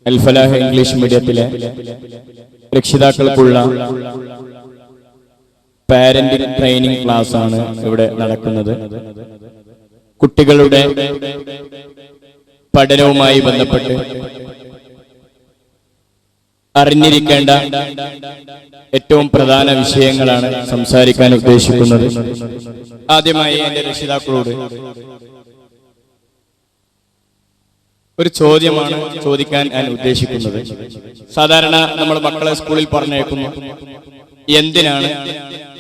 അൽ Falah English മീഡിയത്തിലെ രക്ഷിതാക്കൾക്കുള്ള parenting training class ആണ് ഇവിടെ നടക്കുന്നത്. കുട്ടികളുടെ പഠനവുമായി ബന്ധപ്പെട്ട് അറിഞ്ഞിരിക്കേണ്ട ഏറ്റവും പ്രധാന വിഷയങ്ങളാണ് സംസാരിക്കാൻ ഉദ്ദേശിക്കുന്നത്. ആദ്യമായി എന്റെ രക്ഷിതാക്കളോട് ഒരു ചോദ്യമാണ് ചോദിക്കാൻ ഞാൻ ഉദ്ദേശിക്കുന്നത്. സാധാരണ നമ്മൾ മക്കളെ സ്കൂളിൽ പറഞ്ഞേക്കുന്നു. എന്തിനാണ്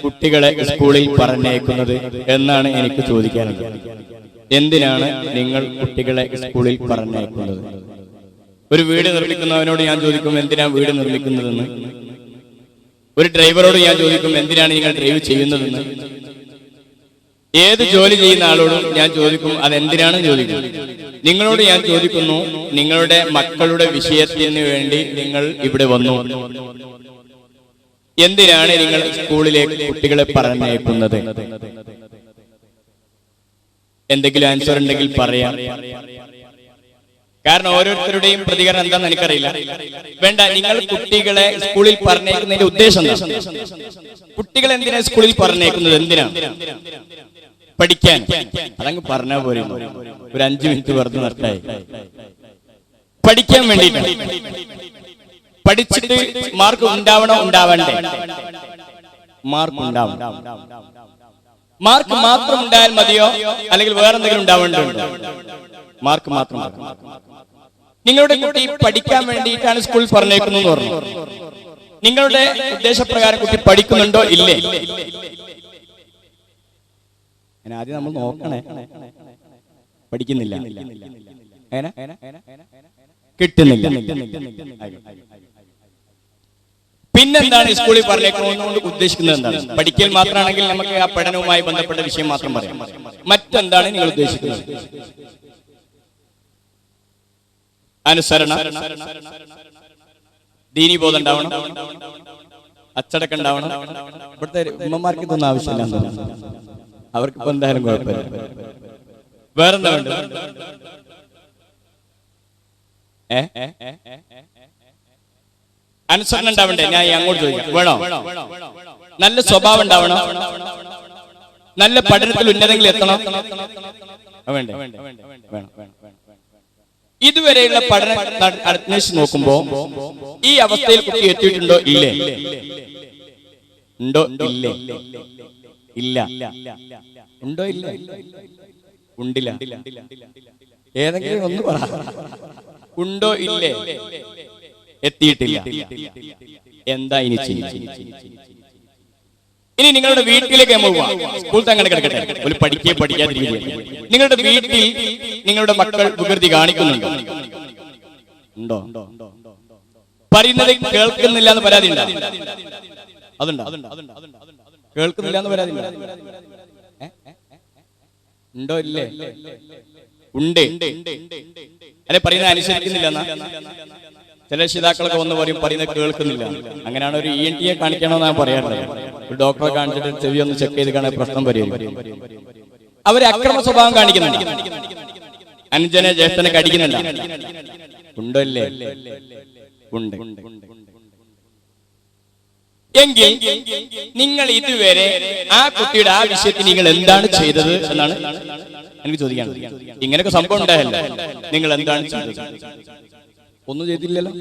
കുട്ടികളെ സ്കൂളിൽ പറഞ്ഞേക്കുന്നത് എന്നാണ് എനിക്ക് ചോദിക്കാനുള്ളത്. എന്തിനാണ് നിങ്ങൾ കുട്ടികളെ സ്കൂളിൽ പറഞ്ഞേക്കുന്നത്? ഒരു വീട് നിർമ്മിക്കുന്നവനോട് ഞാൻ ചോദിക്കും എന്തിനാണ് വീട് നിർമ്മിക്കുന്നതെന്ന്. ഒരു ഡ്രൈവറോട് ഞാൻ ചോദിക്കും എന്തിനാണ് നിങ്ങൾ ഡ്രൈവ് ചെയ്യുന്നതെന്ന്. ഏത് ജോലി ചെയ്യുന്ന ആളോടും ഞാൻ ചോദിക്കും അതെന്തിനാണ് ചോദിക്കും. നിങ്ങളോട് ഞാൻ ചോദിക്കുന്നു, നിങ്ങളുടെ മക്കളുടെ വിഷയത്തിന് വേണ്ടി നിങ്ങൾ ഇവിടെ വന്നു, എന്തിനാണ് നിങ്ങൾ സ്കൂളിലേക്ക് കുട്ടികളെ പറഞ്ഞേക്കുന്നത്? എന്തെങ്കിലും ആൻസർ ഉണ്ടെങ്കിൽ പറയാം. കാരണം ഓരോരുത്തരുടെയും പ്രതികരണം എന്താണെന്ന് എനിക്കറിയില്ല. വേണ്ട, നിങ്ങൾ കുട്ടികളെ സ്കൂളിൽ പറഞ്ഞേക്കുന്നതിന്റെ ഉദ്ദേശം എന്താ? കുട്ടികളെ എന്തിനാ സ്കൂളിൽ പറഞ്ഞേക്കുന്നത്? എന്തിനാണ്? പഠിക്കാൻ. അതങ്ങ് പറഞ്ഞാൽ പോലും ഒരു 5 മിനിറ്റ് വെറുതെ നിർത്തായി. പഠിക്കാൻ വേണ്ടിയിട്ട്. പഠിച്ചിട്ട് മാർക്ക് ഉണ്ടാവണോ ഉണ്ടാവണ്ടേ? മാർക്ക് ഉണ്ടാവണം. മാർക്ക് മാത്രം ഉണ്ടായാൽ മതിയോ അല്ലെങ്കിൽ വേറെന്തെങ്കിലും ഉണ്ടാവേണ്ടതുണ്ടോ? മാർക്ക് മാത്രം. നിങ്ങളുടെ കുട്ടി പഠിക്കാൻ വേണ്ടിയിട്ടാണ് സ്കൂളിൽ പറഞ്ഞേക്കുന്നത് പറഞ്ഞു. നിങ്ങളുടെ ഉദ്ദേശപ്രകാരം കുട്ടി പഠിക്കുന്നുണ്ടോ ഇല്ലേ? ആദ്യം നമ്മൾ നോക്കണേ. പഠിക്കുന്നില്ല, കിട്ടുന്നില്ല. പിന്നെന്താണ് സ്കൂളിൽ പറഞ്ഞേക്കുന്നതുകൊണ്ട് ഉദ്ദേശിക്കുന്നത്? എന്താണ്? പഠിക്കൽ മാത്രമാണെങ്കിൽ നമുക്ക് ആ പഠനവുമായി ബന്ധപ്പെട്ട വിഷയം മാത്രം പറയാം. മറ്റെന്താണ് നിങ്ങൾ ഉദ്ദേശിക്കുന്നത്? അനുസരണ, ദീനീബോധം ഉണ്ടാവണം, അച്ചടക്കം ഉണ്ടാവണം. ഇവിടുത്തെ ഉമ്മമാർക്ക് ഇതൊന്നും ആവശ്യമില്ല. അവർക്കിപ്പോ എന്തായാലും കുഴപ്പമില്ല. വേറെന്താ വേണ്ടത്? അനുസരണം ഉണ്ടാവണ്ടേ? ഞാൻ അങ്ങോട്ട് ചോദിക്കാം. വേണോ? നല്ല സ്വഭാവം ഉണ്ടാവണം, നല്ല പഠനത്തിൽ ഉന്നതങ്ങളിൽ എത്തണം. വേണ്ടേ? വേണം. ഇതുവരെയുള്ള പഠനം അന്വേഷിച്ച് നോക്കുമ്പോ ഈ അവസ്ഥയിൽ കുട്ടി എത്തിയിട്ടുണ്ടോ ഇല്ലേ? ഉണ്ടോ ഇല്ലേ? ഇല്ല. ഉണ്ടോ ഇല്ല? ഉണ്ടില്ല. ഏതെങ്കിലും ഒന്ന് പറ. ഉണ്ടോ ഇല്ലേ? എത്തിയിട്ടില്ല. എന്താ ഇനി ചെയ്യും? ഇനി നിങ്ങളുടെ വീട്ടിലേക്ക് പോവാ. സ്കൂൾ തന്നെ കിടക്കട്ടെ, ഒരു പഠിക്കാതിരിക്കുക. നിങ്ങളുടെ വീട്ടിൽ നിങ്ങളുടെ മക്കൾ വികൃതി കാണിക്കുന്നുണ്ടോ? ഉണ്ടോ? പറയുന്നത് കേൾക്കുന്നില്ല എന്ന് പരാതി ഉണ്ടോ? അതുണ്ടോ? കേൾക്കുന്നില്ല എന്ന് പരാതി ഉണ്ടോ ഇല്ലേ? ഉണ്ട്. അല്ലെ പറയുന്നത് അനുസരിക്കുന്നില്ല എന്നാ? ചില രക്ഷിതാക്കളൊക്കെ വന്ന് പറയും പറയുന്നത് കേൾക്കുന്നില്ല. അങ്ങനെയാണ് ഒരു ENT കാണിക്കണമെന്ന് ഞാൻ പറയാറുള്ളത്. ഒരു ഡോക്ടറെ കാണിച്ചിട്ട് ചെവി ഒന്ന് ചെക്ക് ചെയ്ത് കാണാൻ പ്രശ്നം പരിഹരിക്കും. അവര് അക്രമ സ്വഭാവം കാണിക്കുന്നുണ്ട്, അനുജനെ ജ്യേഷ്ഠനെ കടിക്കുന്നുണ്ട്. ഉണ്ടോ ഇല്ലേ? ഉണ്ട്. എങ്കിൽ നിങ്ങൾ ഇതുവരെ ആ കുട്ടിയുടെ ആ വിഷയത്തിൽ നിങ്ങൾ എന്താണ് ചെയ്തത് എന്നാണ് എനിക്ക് ചോദിക്കാനുള്ളത്. ഇങ്ങനെയൊക്കെ സംഭവം ഉണ്ടായല്ലോ, നിങ്ങൾ എന്താണ് ചെയ്തത്? ഒന്നും ചെയ്തില്ലല്ലോ.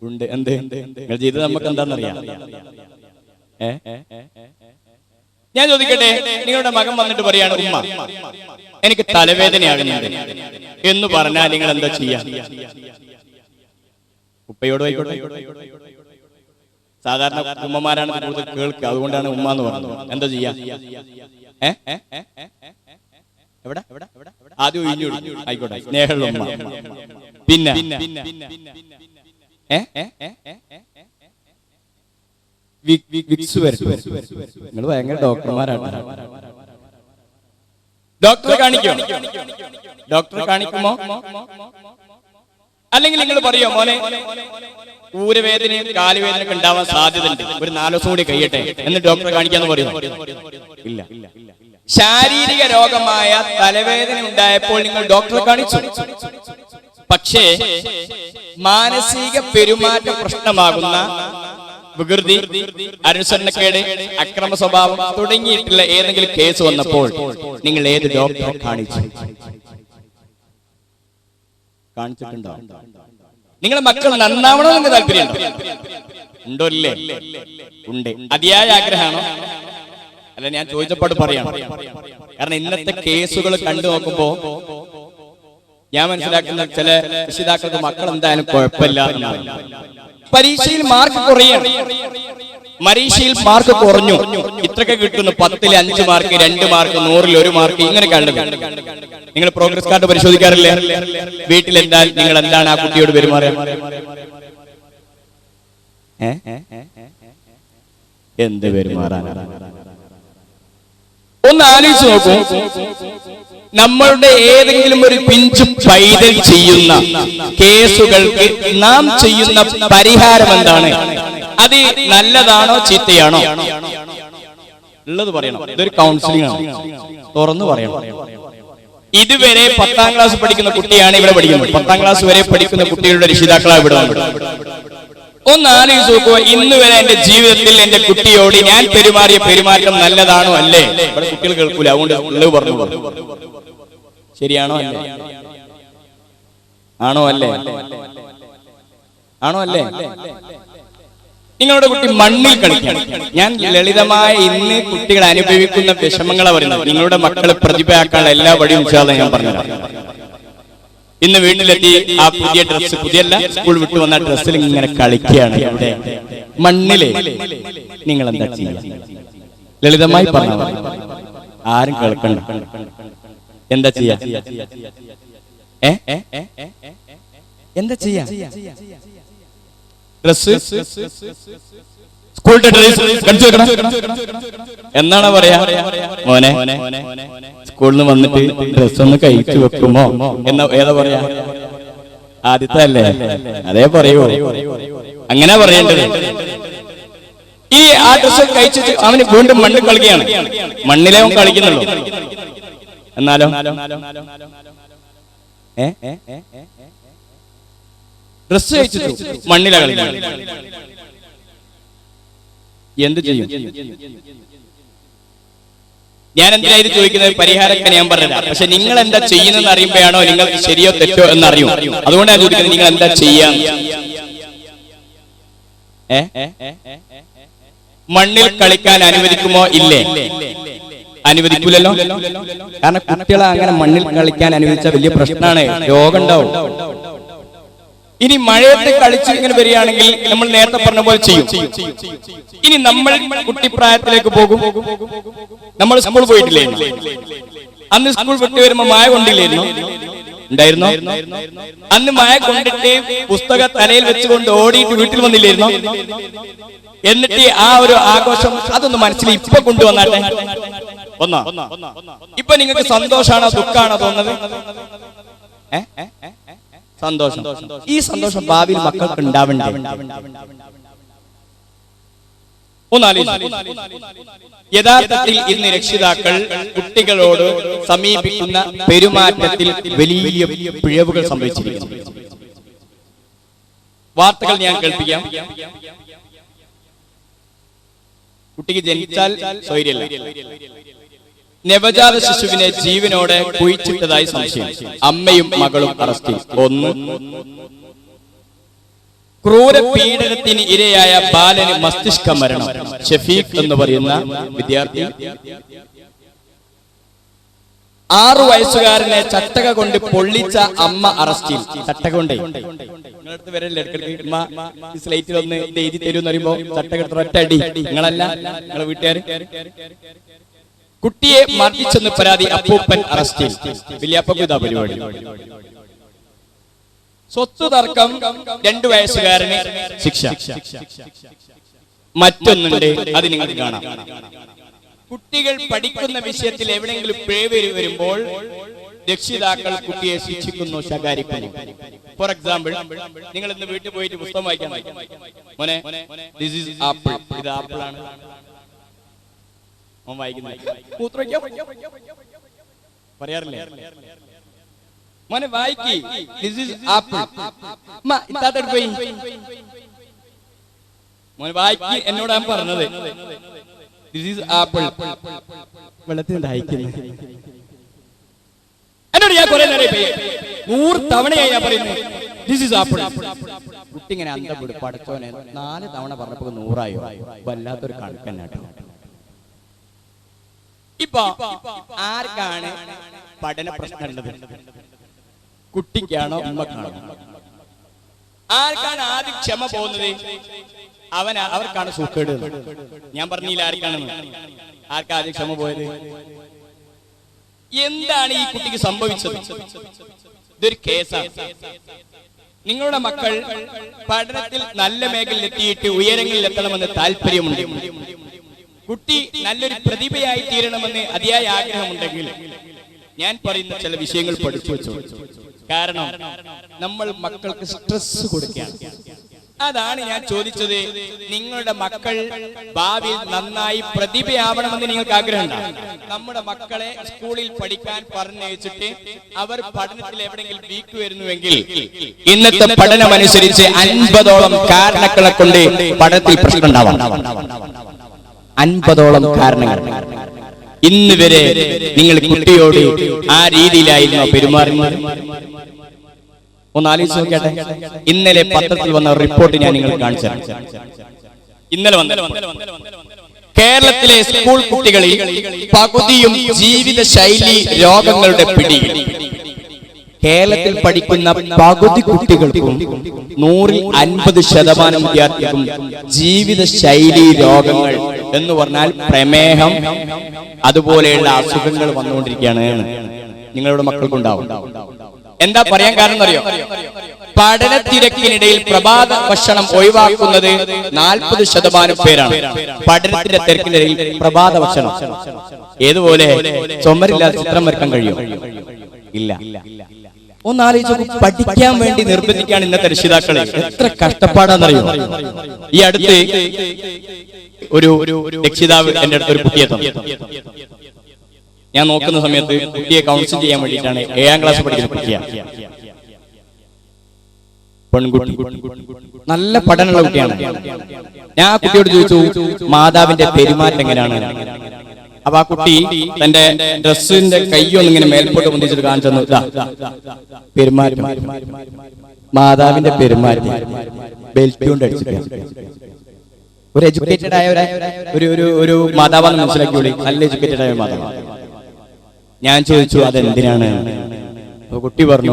ഉണ്ട്. എന്ത് നിങ്ങൾ ചെയ്തത് നമുക്ക് എന്താണെന്നറിയാം. ഞാൻ ചോദിക്കട്ടെ, നിങ്ങളുടെ മകൻ വന്നിട്ട് പറയാണ് ഉമ്മ എനിക്ക് തലവേദനയാകുന്നുണ്ട് എന്ന് പറഞ്ഞാൽ നിങ്ങൾ എന്താ ചെയ്യാ? ഉപ്പയോട് ആയിക്കോട്ടെ. സാധാരണ ഉമ്മമാരാണ് കൂടുതൽ കേൾക്കുക, അതുകൊണ്ടാണ് ഉമ്മ എന്ന് പറഞ്ഞത്. എന്താ ചെയ്യാ? എവിടെ ആദ്യം ഒഴിഞ്ഞു ആയിക്കോട്ടെ, സ്നേഹമുള്ള ഉമ്മ. പിന്നെ നിങ്ങൾ ഭയങ്കര ഡോക്ടർമാരാണ്. ഡോക്ടറെ കാണിക്കോ? ഡോക്ടറെ കാണിക്കുമോ? അല്ലെങ്കിൽ നിങ്ങൾ പറയോ മോനെ ഊരവേദനയും കാലുവേദനയൊക്കെ ഉണ്ടാവാൻ സാധ്യതയുണ്ട്, ഒരു 4 ദിവസം കൂടി കഴിയട്ടെ എന്ന് ഡോക്ടറെ കാണിക്കാന്ന് പറയുന്നു? ഇല്ല. ശാരീരിക രോഗമായ തലവേദന ഉണ്ടായപ്പോൾ നിങ്ങൾ ഡോക്ടറെ കാണിച്ചു. പക്ഷേ മാനസിക പെരുമാറ്റ പ്രശ്നമാകുന്ന വികൃതി, അനുസരണക്കേട്, അക്രമ സ്വഭാവം തുടങ്ങിയിട്ടുള്ള ഏതെങ്കിലും കേസ് വന്നപ്പോൾ നിങ്ങൾ ഏത് ഡോക്ടറെ കാണിച്ചിട്ടുണ്ടോ? നിങ്ങളെ മക്കൾ നന്നാവണമെന്ന് താല്പര്യമുണ്ടോ? ഉണ്ടോ? ഇല്ലേ? ഉണ്ട്. അതിയായ ആഗ്രഹമാണോ? അല്ല, ഞാൻ ചോദിച്ചപ്പോൾ പറയാം. കാരണം ഇന്നത്തെ കേസുകൾ കണ്ടു നോക്കുമ്പോ ഞാൻ മനസ്സിലാക്കുന്ന ചില രക്ഷിതാക്കൾക്ക് മക്കൾ എന്തായാലും കുഴപ്പമില്ല എന്നാണ്. പരീക്ഷയിൽ മാർക്ക് കുറയാണ്. പരീക്ഷയിൽ മാർക്ക് കുറഞ്ഞു, ഇത്രയൊക്കെ കിട്ടുന്നു. 10ൽ 5 മാർക്ക്, 2 മാർക്ക്, 100ൽ 1 മാർക്ക്, ഇങ്ങനെ കണ്ടത്. നിങ്ങൾ പ്രോഗ്രസ് കാർഡ് പരിശോധിക്കാറില്ലേ? വീട്ടിൽ നിങ്ങൾ എന്താണ് ആ കുട്ടിയോട് പെരുമാറുക? എന്ത് പെരുമാറാനാണ്? ഒന്ന് ആലോചിച്ച് നോക്കൂ. നമ്മളുടെ ഏതെങ്കിലും ഒരു പിഞ്ചു പൈതൽ ചെയ്യുന്ന കേസുകൾക്ക് നാം ചെയ്യുന്ന പരിഹാരം എന്താണ്? അത് നല്ലതാണോ ചീത്തയാണോ ഉള്ളത് പറയണം. ഇതൊരു കൗൺസിലിംഗ് ആണ്, തുറന്നു പറയണം. ഇതുവരെ 10ാം ക്ലാസ് പഠിക്കുന്ന കുട്ടിയാണ് ഇവിടെ പഠിക്കുന്നത്. 10ാം ക്ലാസ് വരെ പഠിക്കുന്ന കുട്ടികളുടെ രക്ഷിതാക്കളാണ് ഇവിടെ വന്നത്. ഒന്ന് ആലോചിച്ച് നോക്കുക. ഇന്ന് വരെ എന്റെ ജീവിതത്തിൽ എന്റെ കുട്ടിയോട് ഞാൻ പെരുമാറിയ പെരുമാറ്റം നല്ലതാണോ അല്ലേ? ഇവിടെ കുട്ടികൾ കേൾക്കൂല, അതുകൊണ്ട് ഉള്ളത് പറഞ്ഞു. ശരിയാണോ അല്ലേ? ആണോ അല്ലേ? ആണോ അല്ലേ? നിങ്ങളുടെ കുട്ടി മണ്ണിൽ കളിക്കണം. ഞാൻ ലളിതമായ ഇന്ന് കുട്ടികൾ അനുഭവിക്കുന്ന വിഷമങ്ങളെ പറയുന്നത്. നിങ്ങളുടെ മക്കളെ പ്രതിഭയാക്കാനുള്ള എല്ലാ വഴിയും ഞാൻ പറഞ്ഞുതരാം. ഇന്ന് വീട്ടിലെത്തി ആ പുതിയ ഡ്രസ്സ്, പുതിയല്ല, സ്കൂൾ വിട്ടു വന്ന ഡ്രസ്സിൽ ഇങ്ങനെ കളിക്കുകയാണ്. ഇവിടെ മണ്ണില് നിങ്ങൾ എന്താ ചെയ്യുക? ലളിതമായി പറഞ്ഞാൽ ആരും കേൾക്കണ്ട. എന്താ ചെയ്യാ? എന്താ ചെയ്യാ? ഡ്രസ്, സ്കൂളിന്റെ ഡ്രസ് കടിച്ചു വെക്കണം എന്നാണ് പറയാ? മോനെ, സ്കൂളിൽ നിന്ന് വന്നിട്ട് ഡ്രസ് ഒന്ന് കഴിച്ചു വെക്കുമോ എന്നാ ഏതാ പറയാ? ആദ്യത്തെ അല്ലേ? അതേ പറയൂ. അങ്ങനെ പറയേണ്ടത്. ഈ ആ ഡ്രസ് കഴിച്ചിട്ട് അവന് വീണ്ടും മണ്ണിൽ കളിക്കുകയാണ്. മണ്ണിലേ അവൻ കളിക്കുന്നുള്ളൂ. എന്നാലോ ഡ്രസ് കഴിച്ചിട്ടു മണ്ണിലാ കളിക്കണം. എന്ത് ചെയ്യും? ഞാൻ എന്തിനാ ഇത് ചോദിക്കുന്നത്? പരിഹാരമൊക്കെ ഞാൻ പറഞ്ഞില്ല. പക്ഷെ നിങ്ങൾ എന്താ ചെയ്യുന്നതെന്ന് അറിയുമ്പോഴാണോ നിങ്ങൾക്ക് ശരിയോ തെറ്റോ എന്നറിയും. അതുകൊണ്ടാണ് ചോദിക്കുന്നത്, നിങ്ങൾ എന്താ ചെയ്യാൻ? മണ്ണിൽ കളിക്കാൻ അനുവദിക്കുമോ? ഇല്ലേ? അനുവദിക്കൂലല്ലോ. കാരണം കുട്ടികളെ അങ്ങനെ മണ്ണിൽ കളിക്കാൻ അനുവദിച്ച വലിയ പ്രശ്നമാണ്, രോഗം ഉണ്ടാവും. ഇനി മഴയത്ത് കളിച്ച് ഇങ്ങനെ വരികയാണെങ്കിൽ നമ്മൾ നേരത്തെ പറഞ്ഞ പോലെ ചെയ്യും. ഇനി നമ്മൾ കുട്ടിപ്രായത്തിലേക്ക് പോകും. നമ്മൾ സ്കൂൾ പോയിട്ടില്ലേ? അന്ന് സ്കൂൾ വിട്ട് വരുമ്പോ മഴ കൊണ്ടില്ലായിരുന്നു? ഉണ്ടായിരുന്നോ? അന്ന് മഴ കൊണ്ടിട്ട് പുസ്തക തലയിൽ വെച്ചുകൊണ്ട് ഓടിയിട്ട് വീട്ടിൽ വന്നില്ലായിരുന്നോ? എന്നിട്ട് ആ ഒരു ആഘോഷം അതൊന്ന് മനസ്സിൽ ഇപ്പൊ കൊണ്ടുവന്നാട്ടെ. ഇപ്പൊ നിങ്ങൾക്ക് സന്തോഷാണോ ദുഃഖാണോ തോന്നുന്നത്? സന്തോഷം. ഈ സന്തോഷം ഭാവിയിൽ മക്കൾക്ക് ഉണ്ടാവണ്ടേ? യഥാർത്ഥത്തിൽ ഇന്ന് രക്ഷിതാക്കൾ കുട്ടികളോട് സമീപിക്കുന്ന പെരുമാറ്റത്തിൽ വലിയ പിഴവുകൾ സംഭവിച്ചിരിക്കുന്നു. വാർത്തകൾ ഞാൻ കേൾപ്പിക്കാം. കുട്ടിക്ക് ജനിച്ചാൽ സ്വൈര്യല്ല. നവജാത ശിശുവിനെ ജീവനോടെ കുഴിച്ചിട്ടതായി സംശയം. അമ്മയും മകളും അറസ്റ്റിൽ. 1. ക്രൂര പീഡനത്തിന് ഇരയായ ബാലന് മസ്തിഷ്ക മരണം. ഷഫീഖ് എന്ന് പറയുന്ന വിദ്യാർത്ഥി. 6 വയസ്സുകാരനെ ചട്ടക കൊണ്ട് പൊള്ളിച്ച അമ്മ അറസ്റ്റിൽ. ചട്ടക കൊണ്ടേ നിങ്ങളടുത്ത് വരല്ലേ സ്ലൈറ്റിൽ ഒന്ന് എഴുതി തരുമെന്ന് പറയുമ്പോ ചട്ടക ഒറ്റ അടി. നിങ്ങളല്ല, നിങ്ങളെ വീട്ടുകാർ. കുട്ടിയെ മർദ്ദിച്ചെന്ന് പരാതി. അപ്പൂപ്പൻ അറസ്റ്റിൽ. വലിയപ്പക്കും ഇതാ പരിപാടി. സ്വത്ത് തർക്കം. 2 വയസ്സുകാരന് ശിക്ഷ. മറ്റൊന്നുണ്ട്, അത് നിങ്ങൾക്ക് കാണാം. കുട്ടികൾ പഠിക്കുന്ന വിഷയത്തിൽ എവിടെയെങ്കിലും പിഴവ് വരുമ്പോൾ രക്ഷിതാക്കൾ കുട്ടിയെ ശിക്ഷിക്കുന്നു, ശകാരിക്കുന്നു. ഫോർ എക്സാമ്പിൾ, നിങ്ങൾ ഇന്ന് വീട്ടിൽ പോയിട്ട് പുസ്തകം വായിക്കാൻ മോനെ, ദിസ് ഈസ് ആപ്പിൾ, ഇത് ആപ്പിൾ ആണ് പറയാറില്ലേ? മോനെ വായിക്ക്. This is apple. അമ്മ ഇത്താത്തോട് പോയി മോനെ വായിക്ക്. എന്നോട് ഞാൻ പറഞ്ഞത് ദിസ് ഈസ് ആപ്പിൾ. വെള്ളത്തിൽ ദാഹിക്കുന്നു. എന്നോട് ഞാൻ കുറെ നേരം 100 തവണയായി ഞാൻ പറയുന്നു ദിസ് ഈസ് ആപ്പിൾ. കുട്ടി ഇങ്ങനെ അന്തപ്പെടും. പടച്ചോനെ 4 തവണ പറഞ്ഞപ്പോ 100 ആയോ? വല്ലാത്തൊരു കണക്കന്നാട്ടോ. ഇപ്പൊ ആർക്കാണ് പഠന പ്രശ്നമുള്ളത്? കുട്ടിക്കാണോ ഉമ്മക്കാണോ? ആർക്കാണ് ആദ്യം ക്ഷമ പോകുന്നത്? അവർക്കാണ് സൂക്കേട്. ഞാൻ പറഞ്ഞില്ല ആർക്കാണെന്ന്. ആർക്കാ ആദ്യം ക്ഷമ പോയത്? എന്താണ് ഈ കുട്ടിക്ക് സംഭവിച്ചത്? ഇതൊരു കേസാണ്. നിങ്ങളുടെ മക്കൾ പഠനത്തിൽ നല്ല മേഖലയിൽ എത്തിയിട്ട് ഉയരങ്ങളിൽ എത്തണമെന്ന് താല്പര്യമുണ്ട്. കുട്ടി നല്ലൊരു പ്രതിഭയായി തീരണമെന്ന് അതിയായ ആഗ്രഹമുണ്ടെങ്കിൽ ഞാൻ പറയുന്ന ചില വിഷയങ്ങൾ പഠിച്ചു വെച്ചു. കാരണം നമ്മൾ മക്കൾക്ക് സ്ട്രെസ് കൊടുക്കുകയാണ്. അതാണ് ഞാൻ ചോദിച്ചത്. നിങ്ങളുടെ മക്കൾ ഭാവിയിൽ നന്നായി പ്രതിഭയാവണമെന്ന് നിങ്ങൾക്ക് ആഗ്രഹമുണ്ടോ? നമ്മുടെ മക്കളെ സ്കൂളിൽ പഠിക്കാൻ പറഞ്ഞയച്ചിട്ട് അവർ പഠനത്തിൽ എവിടെയെങ്കിലും വീക്ക് വരുന്നുവെങ്കിൽ ഇന്നത്തെ പഠനമനുസരിച്ച് 50ഓളം കാരണങ്ങളെ കൊണ്ട് പഠനത്തിൽ പ്രശ്നം ഉണ്ടാവാം. 50ഓളം കാരണങ്ങൾ. ഇന്ന് വരെ നിങ്ങൾ കുട്ടിയോട് ആ രീതിയിലായിരുന്നു പെരുമാറുന്നത്? ഒന്ന് ആലോചിച്ച് നോക്കട്ടെ. ഇന്നലെ പത്രത്തിൽ വന്ന റിപ്പോർട്ട് ഞാൻ നിങ്ങൾക്ക് കാണിച്ചു തരാം. ഇന്നലെ വന്ന കേരളത്തിലെ സ്കൂൾ കുട്ടികളിൽ പകുതിയും ജീവിത ശൈലി രോഗങ്ങളുടെ പിടിയിൽ. കേരളത്തിൽ പഠിക്കുന്ന പകുതി കുട്ടികൾക്കും 150% വിദ്യാർത്ഥികൾക്കും ജീവിത ശൈലി രോഗങ്ങൾ എന്ന് പറഞ്ഞാൽ പ്രമേഹം അതുപോലെയുള്ള അസുഖങ്ങൾ വന്നുകൊണ്ടിരിക്കുകയാണ്. നിങ്ങളുടെ മക്കൾക്കുണ്ടാവും. എന്താ പറയാൻ കാരണം അറിയോ? പഠനത്തിരക്കിനിടയിൽ പ്രഭാത ഭക്ഷണം ഒഴിവാക്കുന്നത് 40% പേരാണ്. പഠനത്തിന്റെ തിരക്കിനിടയിൽ പ്രഭാത ഭക്ഷണം. ഏതുപോലെ ചുമരില്ലാതെ ചിത്രം വരക്കാൻ കഴിയും? ഇല്ല. ഒന്നാലോചിച്ച് പഠിക്കാൻ വേണ്ടി നിർബന്ധിക്കാൻ ഇന്നത്തെ രക്ഷിതാക്കളെ എത്ര കഷ്ടപ്പാടാന്നറിയോ? ഈ അടുത്ത് ഒരു രക്ഷിതാവ് എന്റെ അടുത്ത് ഒരു കുട്ടിയെ തന്നു. ഞാൻ നോക്കുന്ന സമയത്ത് കുട്ടിയെ കൗൺസിൽ ചെയ്യാൻ വേണ്ടിയിട്ടാണ്. 7ാം ക്ലാസ് പഠിക്കുന്ന കുട്ടിയാണ്. പെൺകുട്ടി, നല്ല പഠനമുള്ള കുട്ടിയാണ്. ഞാൻ ആ കുട്ടിയോട് ചോദിച്ചു മാതാവിന്റെ പെരുമാറ്റം എങ്ങനെയാണ്. അപ്പൊ ആ കുട്ടി തന്റെ ഡ്രസ്സിന്റെ കയ്യൊന്നും ഇങ്ങനെ മേൽപോട്ട് പൊന്തിച്ചിട്ട് കാണിച്ചു തന്നു. പെരുമാറ്റം, മാതാവിന്റെ പെരുമാറ്റം ബെൽറ്റ് കൊണ്ട് അടിച്ചിട്ട്. ഒരു എഡ്യൂക്കേറ്റഡ് ആയ ഒരു മാതാവാന്ന് മനസ്സിലാക്കിയോളി. നല്ല എഡ്യൂക്കേറ്റഡ് ആയ മാതാവ്. ഞാൻ ചോദിച്ചു അതെന്തിനാണ്? കുട്ടി പറഞ്ഞു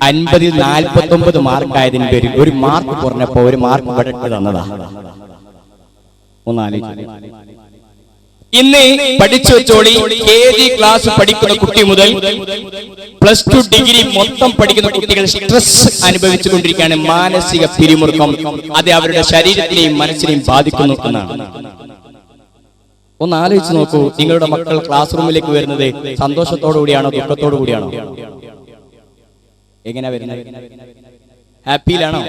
50ൽ 49 മാർക്ക് ആയതിന് പേരിൽ ഒരു മാർക്ക് കുറഞ്ഞപ്പോ ഒരു മാർക്ക് ഇവിടെ തന്നതാ. ഒന്നാലോചിച്ചു. ഇന്ന് പഠിച്ചു വെച്ചോളി. KG ക്ലാസ് പഠിക്കുന്ന കുട്ടി മുതൽ +2 ഡിഗ്രി മൊത്തം പഠിക്കുന്ന കുട്ടികൾ സ്ട്രെസ് അനുഭവിച്ചുകൊണ്ടിരിക്കുകയാണ്. മാനസിക പിരിമുറുക്കം. അത് അവരുടെ ശരീരത്തിനെയും മനസ്സിനെയും ബാധിക്കുന്നു എന്നാണ്. ഒന്ന് ആലോചിച്ച് നോക്കൂ. നിങ്ങളുടെ മക്കൾ ക്ലാസ് റൂമിലേക്ക് വരുന്നത് സന്തോഷത്തോടു കൂടിയാണോ ദുഃഖത്തോടു കൂടിയാണോ? എങ്ങനെയാ വരുന്നത്? ഹാപ്പിയിലാണോ?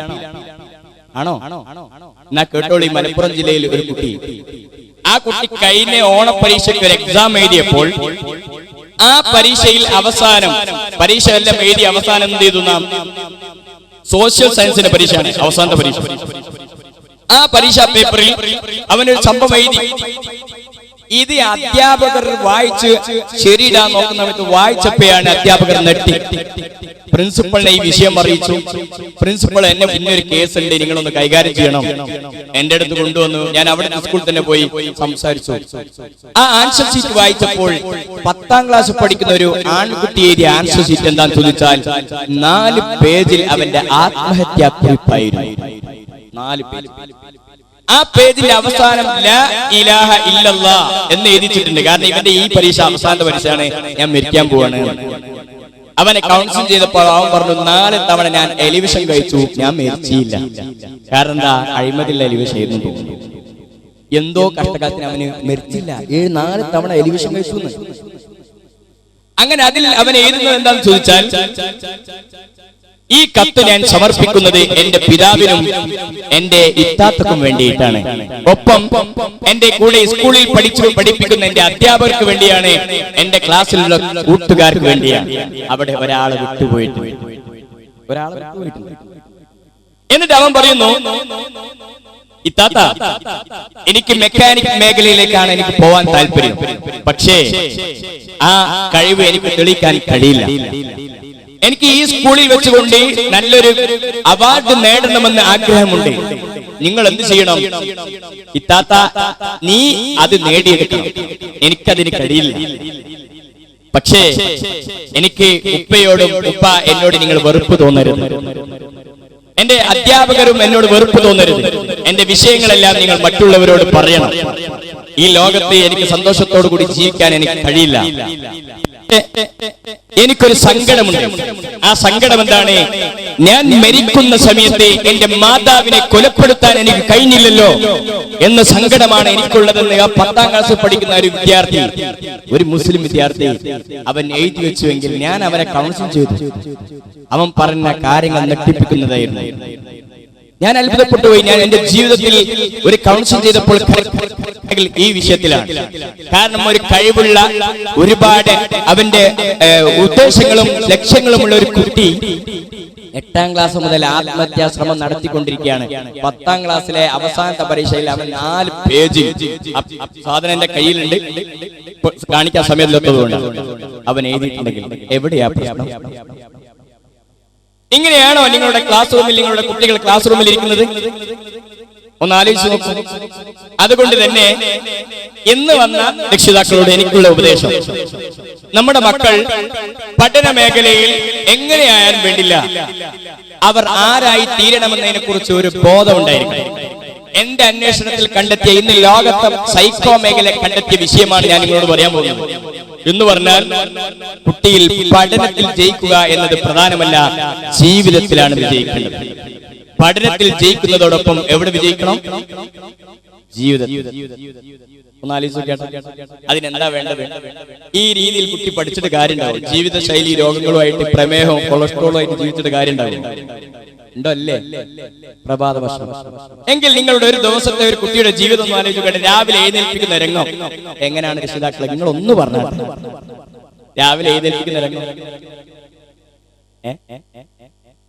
ആണോ? എന്നാ കേട്ടോളി. മലപ്പുറം ജില്ലയിൽ ഒരു കുട്ടി, ആ കുട്ടി കഴിഞ്ഞ ഓണപരീക്ഷയ്ക്ക് ഒരു എക്സാം എഴുതിയപ്പോൾ ആ പരീക്ഷയിൽ പരീക്ഷ എല്ലാം എഴുതി അവസാനം എന്ത് ചെയ്തു? നാം സോഷ്യൽ സയൻസിന്റെ പരീക്ഷയാണ് അവസാനത്തെ പരീക്ഷ. ആ പരീക്ഷാ പേപ്പറിൽ അവനൊരു സംഭവം എഴുതി. ഇത് അധ്യാപകർ വായിച്ച് ശരിയിടാൻ നോക്കുന്ന സമയത്ത് വായിച്ചപ്പോഴാണ് അധ്യാപകർ നെട്ടി. പ്രിൻസിപ്പളിനെ ഈ വിഷയം അറിയിച്ചു. പ്രിൻസിപ്പൾ എന്നെ പിന്നൊരു കേസ് ഉണ്ട്, നിങ്ങളൊന്ന് കൈകാര്യം ചെയ്യണം. എന്റെ അടുത്ത് കൊണ്ടുവന്നു. ഞാൻ അവിടെ സ്കൂളിൽ തന്നെ പോയി സംസാരിച്ചു. ആ ആൻസർ ഷീറ്റ് വായിച്ചപ്പോൾ 10ാം ക്ലാസ് പഠിക്കുന്ന ഒരു ആൺകുട്ടി എഴുതിയ ആൻസർ ഷീറ്റ് എന്താന്ന് ചോദിച്ചാൽ 4 പേജിൽ അവന്റെ ആത്മഹത്യാ കുറിപ്പായിരുന്നു. 4 പേജ്. ആ പേജിന്റെ അവസാനം ലാ ഇലാഹ ഇല്ലല്ലാഹ് എന്ന് എഴുതിച്ചിട്ടുണ്ട്. കാരണം ഇവന്റെ ഈ പരീക്ഷ അവസാനത്തെ പരീക്ഷയാണ്, ഞാൻ മരിക്കാൻ പോവാണ്. അവനെ കൗൺസിൽ ചെയ്തപ്പോൾ അവൻ പറഞ്ഞു 4 തവണ ഞാൻ എലിവിഷൻ കഴിച്ചു, ഞാൻ മരിച്ചില്ല. കാരണം എന്താ? അഴിമതിയുള്ള എലിവിഷൻ ആയിരുന്നു. എന്തോ കഷ്ടകാലത്തിന് അവന് മരിച്ചില്ല. 4 തവണ എലിവിഷൻ കഴിച്ചു. അങ്ങനെ അതിൽ അവൻ എഴുതുന്നത് എന്താണെന്ന് ചോദിച്ചാൽ ഈ കത്ത് ഞാൻ സമർപ്പിക്കുന്നത് എന്റെ പിതാവിനും എന്റെ ഇത്താത്തക്കും വേണ്ടിയിട്ടാണ്. ഒപ്പം എന്റെ കൂടെ സ്കൂളിൽ പഠിപ്പിക്കുന്ന എന്റെ അധ്യാപകർക്ക് വേണ്ടിയാണ്, എന്റെ ക്ലാസ്സിലുള്ള കൂട്ടുകാർക്ക് വേണ്ടിയാണ്. അവിടെ ഒരാളെ വിട്ടുപോയിട്ടുണ്ട്. എന്നിട്ട് അവൻ പറയുന്നു, ഇത്താത്ത, എനിക്ക് മെക്കാനിക് മേഖലയിലേക്കാണ് എനിക്ക് പോവാൻ താല്പര്യം. പക്ഷേ ആ കഴിവ് എനിക്ക് തെളിയിക്കാൻ കഴിയില്ല. എനിക്ക് ഈ സ്കൂളിൽ വെച്ചുകൊണ്ട് നല്ലൊരു അവാർഡ് നേടണമെന്ന് ആഗ്രഹമുണ്ട്. നിങ്ങൾ എന്ത് ചെയ്യണം? ഇത്താത്ത, നീ അത് നേടിയെടുക്കണം. എനിക്കതിന് കഴിയില്ല. പക്ഷേ എനിക്ക് ഉപ്പയോടും ഉപ്പ എന്നോട് നിങ്ങൾ വെറുപ്പ് തോന്നരുത്. എന്റെ അധ്യാപകരും എന്നോട് വെറുപ്പ് തോന്നരുത്. എന്റെ വിഷയങ്ങളെല്ലാം നിങ്ങൾ മറ്റുള്ളവരോട് പറയണം. ഈ ലോകത്ത് എനിക്ക് സന്തോഷത്തോടു കൂടി ജീവിക്കാൻ എനിക്ക് കഴിയില്ല. എനിക്കൊരു സങ്കടമുണ്ട്. ആ സങ്കടം എന്താണ്? ഞാൻ മരിക്കുന്ന സമയത്ത് എന്റെ മാതാവിനെ കൊലപ്പെടുത്താൻ എനിക്ക് കഴിഞ്ഞില്ലല്ലോ എന്ന സങ്കടമാണ് എനിക്കുള്ളതെന്ന് ആ 10ാം ക്ലാസ്സിൽ പഠിക്കുന്ന ഒരു വിദ്യാർത്ഥി, ഒരു മുസ്ലിം വിദ്യാർത്ഥി, അവൻ എഴുതി വെച്ചുവെങ്കിൽ ഞാൻ അവനെ കൗൺസിൽ ചെയ്തു. അവൻ പറഞ്ഞ കാര്യങ്ങൾ ഞെട്ടിപ്പിക്കുന്നതായിരുന്നു. ഞാൻ അത്ഭുതപ്പെട്ടു പോയി. ഞാൻ എന്റെ ജീവിതത്തിൽ ഒരു കൗൺസിൽ ചെയ്തപ്പോൾ ഈ വിഷയത്തിലാണ്. കാരണം ഒരു കഴിവുള്ള, ഒരുപാട് അവന്റെ ഉദ്ദേശങ്ങളും ലക്ഷ്യങ്ങളുമുള്ള ഒരു കുട്ടി 8ാം ക്ലാസ് മുതൽ ആത്മഹത്യാ ശ്രമം നടത്തിക്കൊണ്ടിരിക്കുകയാണ്. 10ാം ക്ലാസ്സിലെ അവസാനത്തെ പരീക്ഷയിൽ അവൻ 4 പേജ് സാധനം എന്റെ കയ്യിലുണ്ട്, കാണിക്കാൻ സമയത്തിലെത്തതുകൊണ്ട് അവൻ എഴുതിയിട്ടുണ്ടെങ്കിൽ എവിടെയാ പ്രശ്നം? ഇങ്ങനെയാണോ നിങ്ങളുടെ ക്ലാസ് റൂമിൽ, നിങ്ങളുടെ കുട്ടികൾ ക്ലാസ് റൂമിൽ ഇരിക്കുന്നത്? ഒന്ന് ആലോചിച്ച് നോക്കൂ. അതുകൊണ്ട് തന്നെ ഇന്ന് വന്ന രക്ഷിതാക്കളോട് എനിക്കുള്ള ഉപദേശം, നമ്മുടെ മക്കൾ പഠന മേഖലയിൽ എങ്ങനെയായാലും വേണ്ടില്ല, അവർ ആരായി തീരണമെന്നതിനെ കുറിച്ച് ഒരു ബോധം ഉണ്ടായിരിക്കണം. എന്റെ അന്വേഷണത്തിൽ കണ്ടെത്തിയ, ഇന്ന് ലോകത്തെ സൈക്കോ മേഖല കണ്ടെത്തിയ വിഷയമാണ് ഞാൻ നിങ്ങളോട് പറയാൻ പോകുന്നത്. എന്ന് പറഞ്ഞാൽ, കുട്ടിയിൽ പഠനത്തിൽ ജയിക്കുക എന്നത് പ്രധാനമല്ല, ജീവിതത്തിലാണ് വിജയിക്കേണ്ടത്. പഠനത്തിൽ ജയിക്കുന്നതോടൊപ്പം എവിടെ വിജയിക്കണം? ജീവിതത്തിൽ. അതിനെന്താ വേണ്ടത്? ഈ രീതിയിൽ കുട്ടി പഠിച്ചിട്ട് കാര്യമുണ്ടാവും? ജീവിതശൈലി രോഗങ്ങളുമായിട്ട്, പ്രമേഹവും കൊളസ്ട്രോളും ആയിട്ട് ജീവിച്ചിട്ട് കാര്യമുണ്ടാവും? ഉണ്ടോ? അല്ലേ? പ്രഭാത ഭക്ഷണം. എങ്കിൽ നിങ്ങളുടെ ഒരു ദിവസത്തെ ഒരു കുട്ടിയുടെ ജീവിതം ഒന്ന് ആലോചിക്കട്ടെ. രാവിലെ എഴുന്നേൽപ്പിക്കുന്ന രംഗം എങ്ങനെയാണ് രക്ഷിതാക്കളെ? നിങ്ങൾ ഒന്ന് പറഞ്ഞാൽ. രാവിലെ എഴുന്നേൽപ്പിക്കുന്ന രംഗം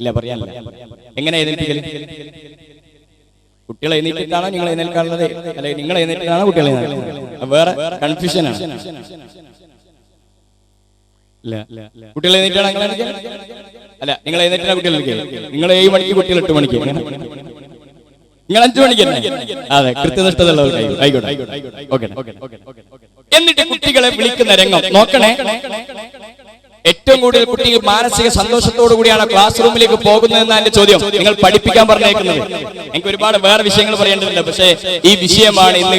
ഇല്ല, പറയാനില്ല. എങ്ങനെ എഴുന്നേൽപ്പിക്കല്? കുട്ടികളെ എഴുന്നേറ്റിട്ടാണോ നിങ്ങൾ എഴുന്നേൽക്കാനുള്ളത്? അല്ലെങ്കിൽ നിങ്ങൾ എഴുന്നേറ്റിട്ടാണോ കുട്ടികളെ? വേറെ കൺഫ്യൂഷനാണ്. കുട്ടികളെ എഴുന്നേറ്റാണ് അല്ല, നിങ്ങൾ എഴുന്നേറ്റാ കുട്ടികൾ? നിങ്ങൾ 7 മണിക്ക്, കുട്ടികൾ 8 മണിക്ക്, നിങ്ങൾ 5 മണിക്ക് തന്നെ. അതെ, കൃത്യനിഷ്ഠതയുള്ളവർ ആയിക്കോട്ടെ. എന്നിട്ട് കുട്ടികളെ വിളിക്കുന്ന രംഗം നോക്കണേ. ഏറ്റവും കൂടുതൽ കുട്ടികൾ മാനസിക സന്തോഷത്തോടു കൂടിയാണ് ക്ലാസ് റൂമിലേക്ക് പോകുന്നതെന്നാണ് എന്റെ ചോദ്യം. നിങ്ങൾ പഠിപ്പിക്കാൻ പറഞ്ഞേക്കുന്നത്. എനിക്ക് ഒരുപാട് വേറെ വിഷയങ്ങൾ പറയേണ്ടതുണ്ട്, പക്ഷേ ഈ വിഷയമാണ് ഇന്ന്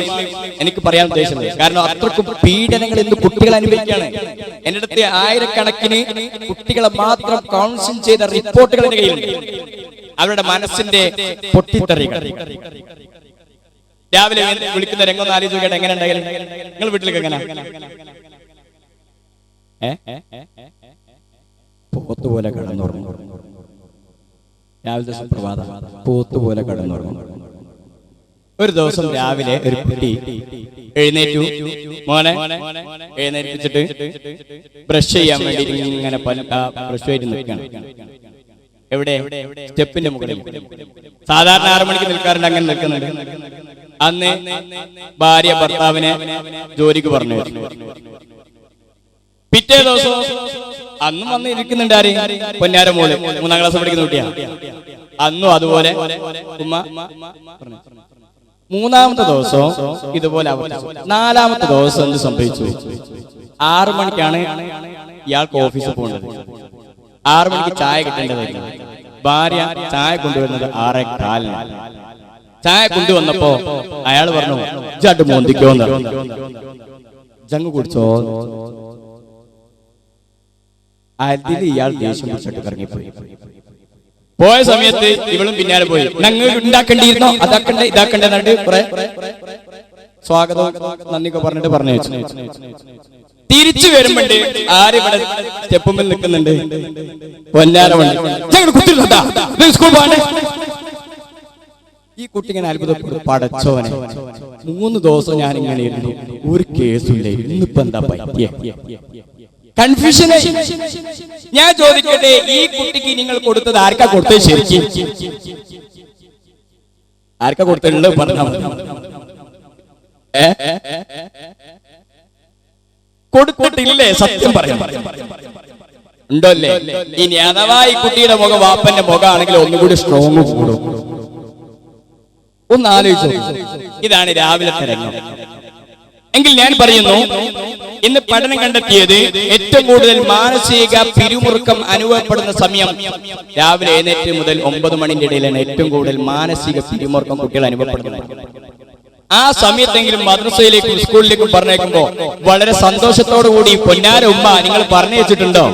എനിക്ക് പറയാൻ ഉദ്ദേശിച്ചത്. കാരണം അത്രക്കും പീഡനങ്ങൾ ഇന്ന് കുട്ടികൾ അനുഭവിക്കുകയാണ്. എന്റെ അടുത്ത് ആയിരക്കണക്കിന് കുട്ടികളെ മാത്രം കൗൺസിൽ ചെയ്ത റിപ്പോർട്ടുകൾ എന്റെ കയ്യിലുണ്ട്. അവരുടെ മനസ്സിന്റെ പൊട്ടിത്തെറികൾ. രാവിലെ വിളിക്കുന്ന രംഗം ആലോചിക്കട്ടെ, എങ്ങനെ ഉണ്ടായാലും നിങ്ങൾ വീട്ടിലേക്ക് എങ്ങനെ? പോത്തുപോലെ കടന്നുറങ്ങും. രാവിലത്തെ സുപ്രഭാതം പോത്തുപോലെ കടന്നുറങ്ങും. ഒരു ദിവസം രാവിലെ ഒരു കുട്ടി എഴുന്നേറ്റു. മോനെ എഴുന്നേൽപ്പിച്ചിട്ട് ബ്രഷ് ചെയ്യാൻ വേണ്ടി ഇങ്ങനെ ബ്രഷ് ആയിട്ട് നിൽക്കുകയാണ്. എവിടെ? സ്റ്റെപ്പിന്റെ മുകളിൽ. സാധാരണ 6 മണിക്ക് നിൽക്കാറുണ്ട്, അങ്ങനെ നിൽക്കുന്നുണ്ട്. അന്ന് ഭാര്യ ഭർത്താവിനെ ജോലിക്ക് പറഞ്ഞു. പിറ്റേ ദിവസം അന്നും വന്ന് ഇരിക്കുന്നുണ്ട്. ആര്? പൊന്നാര മോള്, 3ാം ക്ലാസ് പഠിക്കുന്ന കുട്ടിയാണ്. അന്നും അതുപോലെ ഉമ്മ. 3ാമത്തെ ദിവസം ഇതുപോലെ ആവർത്തിച്ചു. 4ാമത്തെ ദിവസം എന്ത് സംഭവിച്ചു? 6 മണിക്കാണ് ഇയാൾക്ക് ഓഫീസിൽ പോകേണ്ടത്. 6 മണിക്ക് ചായ കിട്ടേണ്ടതായിരുന്നു. ഭാര്യ ചായ കൊണ്ടുവരുന്നത് 6:15. ചായ കൊണ്ടുവന്നപ്പോ അയാൾ പറഞ്ഞു, ജഡ് മോന്തിക്കോന്ന്. ജങ് കുടിച്ചോ? അതിൽ ഇയാൾ ദേഷ്യം പിടിച്ചിട്ട് ഇറങ്ങിപ്പോയി. പോയ സമയത്ത് ഇവളും പിന്നാലെ പോയി. ഞങ്ങൾ ഉണ്ടാക്കേണ്ടിയിരുന്നോ, അതാക്കണ്ടേ ഇതാക്കണ്ടേ എന്നിട്ട് കുറെ സ്വാഗതം നന്ദിയൊക്കെ പറഞ്ഞിട്ട് പറഞ്ഞു. തിരിച്ചു വരുമ്പോണ്ട് ആരിവിടെ സ്റ്റെപ്പുമ്പിൽ നിൽക്കുന്നുണ്ട്, പൊന്നാര വണ്ടി സ്കൂൾ പോകണ്ടേ. ഈ കുട്ടി ഇങ്ങനെ അത്ഭുതപ്പെടും, പടച്ചോനെ 3 ദിവസം ഞാൻ ഇങ്ങനെ ഇരുന്നു, ഒരു കേസുമില്ല, ഇന്നിപ്പോ എന്താ പറ്റിയ കൺഫ്യൂഷൻ. ഞാൻ ചോദിക്കട്ടെ, ഈ കുട്ടിക്ക് നിങ്ങൾ കൊടുത്തത് ആർക്കാ കൊടുത്തത്? ശരിക്കും ആർക്കാ കൊടുത്തിട്ടുള്ളത് പറഞ്ഞാൽ മതി. കൊടുത്തിട്ടില്ലേ? സത്യം പറയാം, ഉണ്ടോ അല്ലേ? ഇനി അഥവാ ഈ കുട്ടിയുടെ മുഖം വാപ്പന്റെ മുഖമാണെങ്കിൽ ഒന്നുകൂടി സ്ട്രോങ് കൂടും. ഒന്ന് ആലോചിച്ചു. ഇതാണ് രാവിലത്തെ രംഗം. എങ്കിൽ ഞാൻ പറയുന്നു, ഇന്ന് പഠനം കണ്ടെത്തിയത് ഏറ്റവും കൂടുതൽ മാനസിക പിരിമുറുക്കം അനുഭവപ്പെടുന്ന സമയം രാവിലെ 7 മുതൽ 9 മണിന്റെ ഇടയിലാണ് ഏറ്റവും കൂടുതൽ മാനസിക പിരിമുറുക്കം കുട്ടികൾ അനുഭവപ്പെടുന്നത്. ആ സമയത്തെങ്കിലും മദ്രസയിലേക്കും സ്കൂളിലേക്കും പറഞ്ഞേക്കുമ്പോ വളരെ സന്തോഷത്തോടു കൂടി പൊന്നാര ഉമ്മ നിങ്ങൾ പറഞ്ഞു വെച്ചിട്ടുണ്ടോ?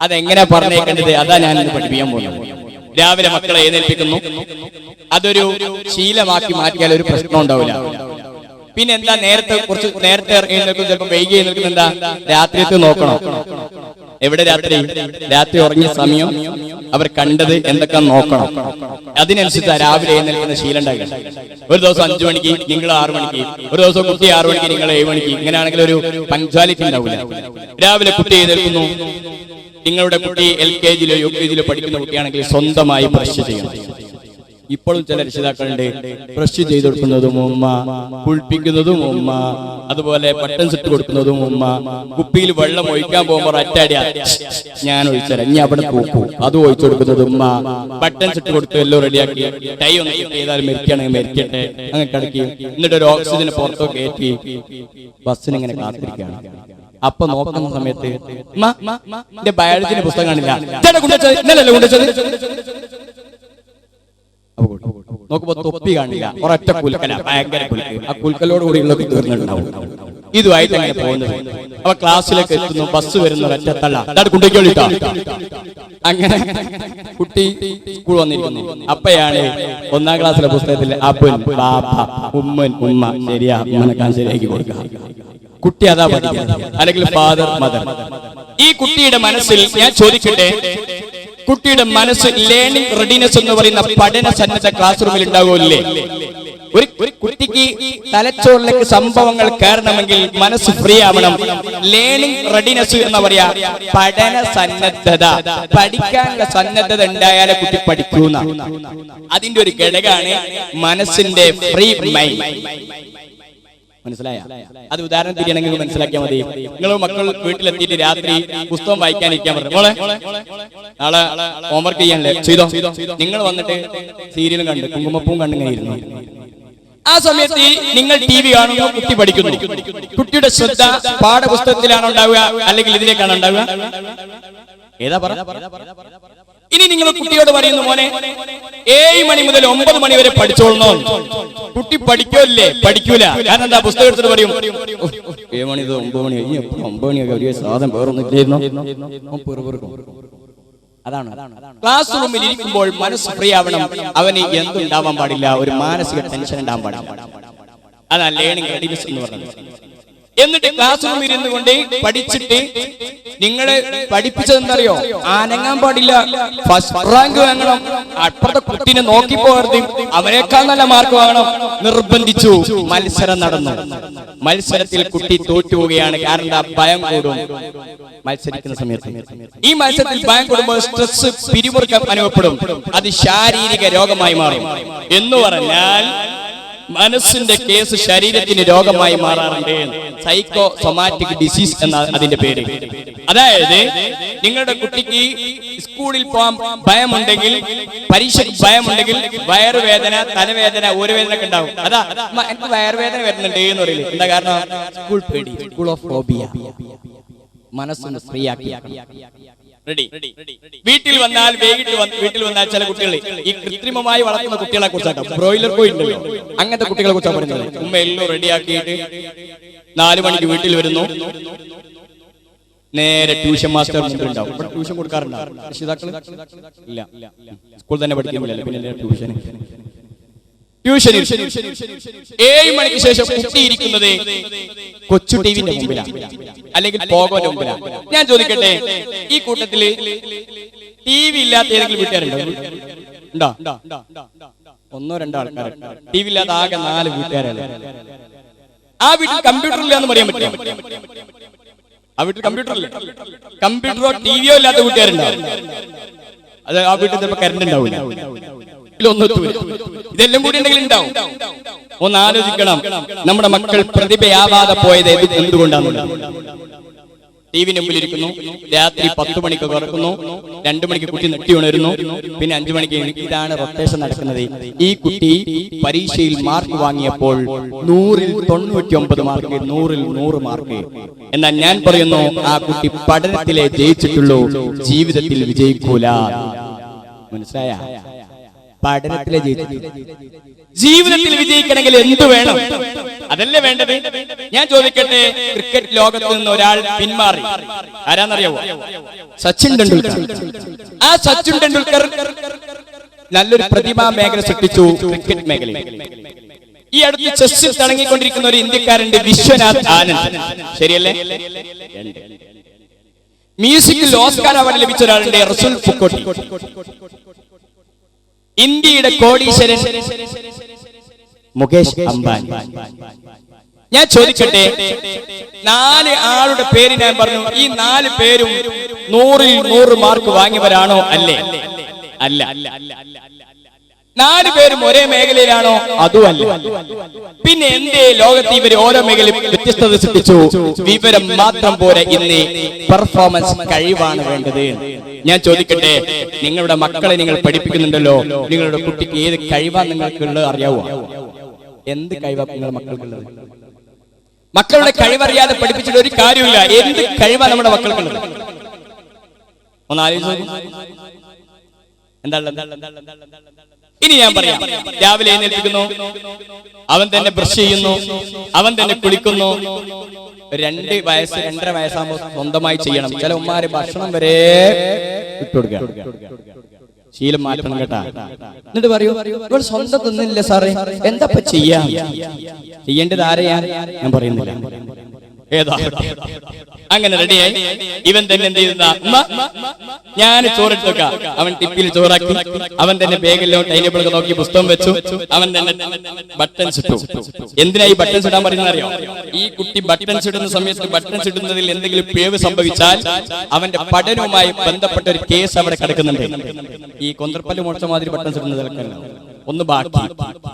അതെങ്ങനെ പറഞ്ഞേക്കേണ്ടത്, അതാ ഞാൻ പഠിപ്പിക്കാൻ പോകുന്നത്. രാവിലെ മക്കളെ എഴുന്നേൽപ്പിക്കുന്നു, അതൊരു ശീലമാക്കി മാറ്റിയാൽ ഒരു പ്രശ്നം ഉണ്ടാവില്ല. പിന്നെ എന്താ, കുറച്ച് നേരത്തെ എഴുന്നേൽക്കും, ചിലപ്പോൾ വൈകി എഴുന്നേൽക്കും. എന്താ, രാത്രിയത്തെ നോക്കണം. എവിടെ രാത്രി ഉറങ്ങിയ സമയം അവർ കണ്ടത് എന്തൊക്കെ നോക്കണം. അതിനനുസരിച്ച് രാവിലെ എഴുന്നേൽക്കുന്ന ശീലം ഉണ്ടാകുക. ഒരു ദിവസം 5 മണിക്ക്, നിങ്ങൾ 6 മണിക്ക്, ഒരു ദിവസം കുട്ടി 6 മണിക്ക്, നിങ്ങൾ 7 മണിക്ക്. ഇങ്ങനെയാണെങ്കിൽ ഒരു പങ്ക്ച്വാലിറ്റി ഉണ്ടാവില്ല. രാവിലെ കുട്ടി എഴുന്നേൽക്കുന്നു. നിങ്ങളുടെ കുട്ടി LKG UKG പഠിക്കുന്ന കുട്ടിയാണെങ്കിൽ സ്വന്തമായി ബ്രഷ് ചെയ്യണം. ഇപ്പോഴും ചില രക്ഷിതാക്കളുണ്ട്, ബ്രഷ് ചെയ്ത് കൊടുക്കുന്നതും ഉമ്മ, കുളിപ്പിക്കുന്നതും ഉമ്മ, അതുപോലെ ബട്ടൺസ് ഇട്ട് കൊടുക്കുന്നതും ഉമ്മ, കുപ്പിയിൽ വെള്ളം ഒഴിക്കാൻ പോകുമ്പോൾ അറ്റാടിയാ ഞാൻ ഒഴിച്ചരാം, ഇനി അവിടെ പോക്കൂ, അത് ഒഴിച്ചു കൊടുക്കുന്നത് ഉമ്മ, ബട്ടൺസ് ഇട്ട് കൊടുത്ത് എല്ലാം റെഡിയാക്കി, ടൈ ഒന്ന് ചെയ്താൽ മെരിക്കുകയാണെങ്കിൽ മെരിക്കട്ടെ, അങ്ങനെ കിടക്കി, എന്നിട്ട് ഒരു ഓക്സിജന് പുറത്തോ കയറ്റി ബസ്സിന് ഇങ്ങനെ കാത്തിരിക്കുകയാണ്. അപ്പൊ നോക്കുന്ന സമയത്ത് എന്റെ ബയോളജിന്റെ പുസ്തകം കാണില്ല, നോക്കുമ്പോ തൊപ്പി കാണില്ല, ഒരൊറ്റ കുൽക്കല, ഭയങ്കര കുൽക്ക്. ആ കുൽക്കലോട് കൂടിയുള്ള തീർന്നിട്ടുണ്ടാവും. ഇതുമായിട്ട് അങ്ങനെ പോകുന്നത്. അപ്പൊ ക്ലാസ്സിലേക്ക് എത്തുന്നു, ബസ് വരുന്ന ഒറ്റത്തള്ള കുട്ടിക്കൊള്ളിട്ടോ. അങ്ങനെ കുട്ടി സ്കൂൾ വന്നിരിക്കുന്നു. അപ്പയാണ് 1ാം ക്ലാസ്സിലെ പുസ്തകത്തിൽ അപ്പൻ ബാപ്പ ഉമ്മൻ ഉമ്മ, ശരിയാ ഉമ്മനക്കാൻ ശരിയാക്കി കൊടുക്കുക. കുട്ടി അതാ പഠിക്കുന്നത്, അല്ലെങ്കിൽ ഫാദർ മദർ. ഈ കുട്ടിയുടെ മനസ്സിൽ ഞാൻ ചോദിക്കട്ടെ, കുട്ടിയുടെ മനസ്സ് ലേണിംഗ് റെഡിനെസ് എന്ന് പറയുന്ന പഠന സന്നദ്ധ ക്ലാസ് റൂമിൽ ഉണ്ടാവില്ലേ? ഒരു കുട്ടിക്ക് തലച്ചോറിലേക്ക് സംഭവങ്ങൾ കയറണമെങ്കിൽ മനസ്സ് ഫ്രീ ആവണം. ലേണിംഗ് റെഡിനെസ് എന്ന് പറയാ പഠന സന്നദ്ധത, പഠിക്കാനുള്ള സന്നദ്ധത ഉണ്ടായാലേ കുട്ടി പഠിക്കൂന്ന. അതിന്റെ ഒരു ഘടകമാണ് മനസ്സിന്റെ ഫ്രീ മൈൻഡ്. മനസ്സിലായ? അത് ഉദാഹരണം തിരിയണമെങ്കിൽ മനസ്സിലാക്കിയാൽ മതി. നിങ്ങൾ മക്കൾ വീട്ടിലെത്തിയിട്ട് രാത്രി പുസ്തകം വായിക്കാനിരിക്കാൻ പറഞ്ഞു, മോളെ നാളെ ഹോംവർക്ക് ചെയ്യാനല്ലേ, ചെയ്തോ. നിങ്ങൾ വന്നിട്ട് സീരിയലും കണ്ട് കുങ്കുമപ്പൂവും കണ്ടിങ്ങനെ ഇരുന്നു. ആ സമയത്ത് നിങ്ങൾ TV കാണുന്നു, കുട്ടി പഠിക്കുന്നു. കുട്ടിയുടെ ശ്രദ്ധ പാഠപുസ്തകത്തിലാണോ ഉണ്ടാവുക, അല്ലെങ്കിൽ ഇതിലേക്കാണോ ഉണ്ടാവുക? ഏതാ പറ. ഇനി നിങ്ങൾ കുട്ടിയോട് പറയുന്നു, മോനെ 7 മണി മുതൽ 9 മണി വരെ പഠിച്ചോളണോ. കുട്ടി പഠിക്കൂല്ലേ? പഠിക്കൂല. കാരണം എന്താ, പുസ്തകം എടുത്തിട്ട് പറയും 7 മണി 9 മണി 9 മണിയൊക്കെ ഒരു സാധനം വേറൊന്നും ഇല്ലായിരുന്നു. അതാണ് ക്ലാസ് റൂമിൽ ഇരിക്കുമ്പോൾ മനസ്സ് ഫ്രീ ആവണം. അവന് എന്തുണ്ടാവാൻ പാടില്ല, ഒരു മാനസിക ടെൻഷൻ ഉണ്ടാവാൻ പാടില്ല. അതാണ് ലേണിംഗ് റെഡിനെസ് എന്ന് പറയുന്നത്. എന്നിട്ട് ക്ലാസ് റൂമിൽ ഇരുന്നു കൊണ്ട് പഠിച്ചിട്ട് നിങ്ങള് പഠിപ്പിച്ചതെന്നറിയോ, അനങ്ങാൻ പാടില്ല, ഫസ്റ്റ് റാങ്ക് വാങ്ങണം, അപ്പുറത്തെ കുട്ടീനെ നോക്കി പോകരുത്, അവനേക്കാൾ നല്ല മാർക്ക് വാങ്ങണം, നിർബന്ധിച്ചു. മത്സരം നടന്നു. മത്സരത്തിൽ കുട്ടി തോറ്റുപോവുകയാണ്. കാരണം ഭയം കൂടും മത്സരിക്കുന്ന സമയത്ത്. ഈ മത്സരത്തിൽ ഭയം കൂടുമ്പോൾ സ്ട്രെസ്, പിരിമുറുക്കം അനുഭവപ്പെടും. അത് ശാരീരിക രോഗമായി മാറും. എന്ന് പറഞ്ഞാൽ മനസ്സിന്റെ കേസ് ശരീരത്തിന് രോഗമായി മാറാറുണ്ട്. സൈക്കോ സൊമാറ്റിക് ഡിസീസ് എന്ന അതിന്റെ പേര്. അതായത് നിങ്ങളുടെ കുട്ടിക്ക് സ്കൂളിൽ പോകാൻ ഭയമുണ്ടെങ്കിൽ, പരീക്ഷയ്ക്ക് ഭയമുണ്ടെങ്കിൽ, വയറുവേദന, തലവേദന, ഊരവേദന ഒക്കെ ഉണ്ടാവും. അതാ എനിക്ക് വയറുവേദന വരുന്നുണ്ട് എന്ന് പറയില്ല. എന്താ കാരണം? സ്കൂൾ പേടി, സ്കൂൾ ഓഫ് ഫോബിയ. മനസ്സൊന്ന് ഫ്രീ ആക്കി. വീട്ടിൽ വന്നാൽ വീട്ടിൽ വന്നാൽ ചില കുട്ടികൾ ഈ കൃത്രിമമായി വളർത്തുന്ന കുട്ടികളെ കുറിച്ചാണ്, ബ്രോയിലർ കോഴി ഉണ്ടല്ലോ, അങ്ങനത്തെ കുട്ടികളെ കുറിച്ചാണ് പറയുന്നത്. ഉമ്മ എല്ലാം റെഡിയാക്കിയിട്ട് 4 മണിക്ക് വീട്ടിൽ വരുന്നു, നേരെ ട്യൂഷൻ മാസ്റ്റർ മുമ്പിലുണ്ടാവും. ഇവിടെ ട്യൂഷൻ കൊടുക്കാറുണ്ടാവും രക്ഷിതാക്കൾ? ഇല്ല, സ്കൂൾ തന്നെ പഠിക്കുന്നില്ല, പിന്നെ ട്യൂഷൻ. ട്യൂഷനിൽ 7 മണിക്ക് ശേഷം കുട്ടിയിരിക്കുന്നത് കൊച്ചു ടിവിന്റെ മുമ്പിലാണ്, അല്ലെങ്കിൽ പോകോന്റെ മുമ്പിലാണ്. ഞാൻ ചോദിക്കട്ടെ, ഈ കൂട്ടത്തില് TV ഇല്ലാത്ത ഏതെങ്കിലും വീട്ടുകാരുണ്ടോ? ഉണ്ടോ? 1-2 ആൾക്കാർ. TV ഇല്ലാത്ത ആകെ 4 വീട്ടുകാരല്ലേ. ആ വീട്ടിൽ കമ്പ്യൂട്ടർ ഇല്ല എന്ന് പറയാൻ പറ്റും. ആ വീട്ടിൽ കമ്പ്യൂട്ടറോ ടിവിയോ ഇല്ലാത്ത വീട്ടുകാരുണ്ടോ? അത് ആ വീട്ടിൽ ചിലപ്പോൾ കറണ്ട് ഉണ്ടാവില്ല. ഇതെല്ലാം കൂടി ഉണ്ടെങ്കിൽ ഉണ്ടാവും. ഒന്ന് ആലോചിക്കണം, നമ്മുടെ മക്കൾ പ്രതിഭയാവാതെ പോയത് എന്തുകൊണ്ടാണ്? ടിവിന്റെ മുമ്പിൽ ഇരിക്കുന്നു, രാത്രി 10 മണിക്ക് കിടക്കുന്നു, 2 മണിക്ക് കുട്ടി നെട്ടി ഉണരുന്നു, പിന്നെ 5 മണിക്ക്. ഇതാണ് റൊട്ടേഷൻ നടക്കുന്നത്. ഈ കുട്ടി പരീക്ഷയിൽ മാർക്ക് വാങ്ങിയപ്പോൾ 100-ൽ 99 മാർക്ക്, 100-ൽ 100 മാർക്ക്. എന്നാൽ ഞാൻ പറയുന്നു, ആ കുട്ടി പഠനത്തിലെ ജയിച്ചിട്ടുള്ളൂ, ജീവിതത്തിൽ വിജയിക്കൂല. മനസ്സിലായ? പഠനത്തിലെ ജയിച്ചിട്ടുള്ളൂ. ജീവിതത്തിൽ വിജയിക്കണമെങ്കിൽ എന്ത് വേണം? അതല്ലേ വേണ്ടത്? ഞാൻ ചോദിക്കട്ടെ, ക്രിക്കറ്റ് ലോകത്ത് നിന്ന് ഒരാൾ പിന്മാറി. ആരാന്നറിയാവോ? സച്ചിൻ ടെണ്ടുൽക്കർ. ആ സച്ചിൻ ടെണ്ടുൽക്കർ നല്ലൊരു പ്രതിഭാ മേഖല സൃഷ്ടിച്ചു, ക്രിക്കറ്റ് മേഖലയിൽ. ഈ അടുത്ത് ചെസ്സിൽ തിളങ്ങിക്കൊണ്ടിരിക്കുന്ന ഒരു ഇന്ത്യക്കാരുണ്ട്, വിശ്വനാഥ് ആനന്ദ്. ശരിയല്ലേ? മ്യൂസിക്കിൽ ഓസ്കാർ അവാർഡ് ലഭിച്ച ഒരാളുണ്ട്, റസുൽ ഫുക്കോട്ടി. ഇന്ത്യയുടെ കോടീശ്വരൻ മുകേഷ് അംബാനി. ഞാൻ ചോദിക്കട്ടെ, 4 ആളുടെ പേര് ഞാൻ പറഞ്ഞു. ഈ 4 പേരും 100-ൽ 100 മാർക്ക് വാങ്ങിയവരാണോ? അല്ലേ? അല്ല. 4 പേരും ഒരേ മേഖലയിലാണോ? അതുമല്ല. പിന്നെ എന്തേ ലോകത്ത് ഇവർ ഓരോ മേഖലയിൽ വ്യത്യസ്തത സൃഷ്ടിച്ചു? വിവരം മാത്രം പോരെ, ഇന്ന് പെർഫോമൻസ്, കഴിവാണ് വേണ്ടത്. ഞാൻ ചോദിക്കട്ടെ, നിങ്ങളുടെ മക്കളെ നിങ്ങൾ പഠിപ്പിക്കുന്നുണ്ടല്ലോ, നിങ്ങളുടെ കുട്ടിക്ക് ഏത് കഴിവാ നിങ്ങൾക്കുള്ളത് അറിയാവോ? എന്ത് കഴിവാ നിങ്ങളുടെ മക്കൾക്കുള്ളത്? മക്കളുടെ കഴിവറിയാതെ പഠിപ്പിച്ചിട്ട് ഒരു കാര്യമില്ല. എന്ത് കഴിവാ നമ്മുടെ മക്കൾക്കുള്ളത്? ഒന്ന് ആലോചിച്ചു. ഇനി ഞാൻ പറയാം. രാവിലെ എഴുന്നേൽപ്പിക്കുന്നു, അവൻ തന്നെ ബ്രഷ് ചെയ്യുന്നു, അവൻ തന്നെ കുളിക്കുന്നു. 2 വയസ്സ് 2.5 വയസ്സാകുമ്പോൾ സ്വന്തമായി ചെയ്യണം. ചില ഉമ്മാര് ഭക്ഷണം വരെ ഇട്ടുകൊടുക്കുക. ശീലം മാറ്റണം കേട്ടാ. എന്നിട്ട് പറയൂ, ഇവൾ സ്വന്തം തിന്നില്ല സാറേ, എന്താ ചെയ്യാ? ചെയ്യേണ്ടത് ആരെയാ? ഞാൻ പറയുന്നില്ല, ഏതാ. അങ്ങനെ റെഡിയായി. ഇവൻ തന്നെ എന്ത് ചെയ്യുന്ന, ഞാൻ ചോറിട്ടൊക്കെ അവൻ ടിപ്പിൽ ചോറാക്കി, അവൻ തന്നെ ബാഗിലോ ടൈലബിളൊക്കെ നോക്കി പുസ്തകം വെച്ചു, അവൻ തന്നെ ബട്ടൺസ് ഇട്ടു. എന്തിനാ ഈ ബട്ടൺസ് ഇടാൻ പറയുന്നത് അറിയോ? ഈ കുട്ടി ബട്ടൺസ് ഇടുന്ന സമയത്ത് ബട്ടൺസ് ഇടുന്നതിൽ എന്തെങ്കിലും പിഴവ് സംഭവിച്ചാൽ അവന്റെ പഠനവുമായി ബന്ധപ്പെട്ട ഒരു കേസ് അവിടെ കിടക്കുന്നുണ്ട്. ഈ കൊന്തർപ്പല്ല് മുളച്ച മാതിരി ബട്ടൺസ് ഇടുന്നതൊക്കെ ഒന്ന് ബാക്കി.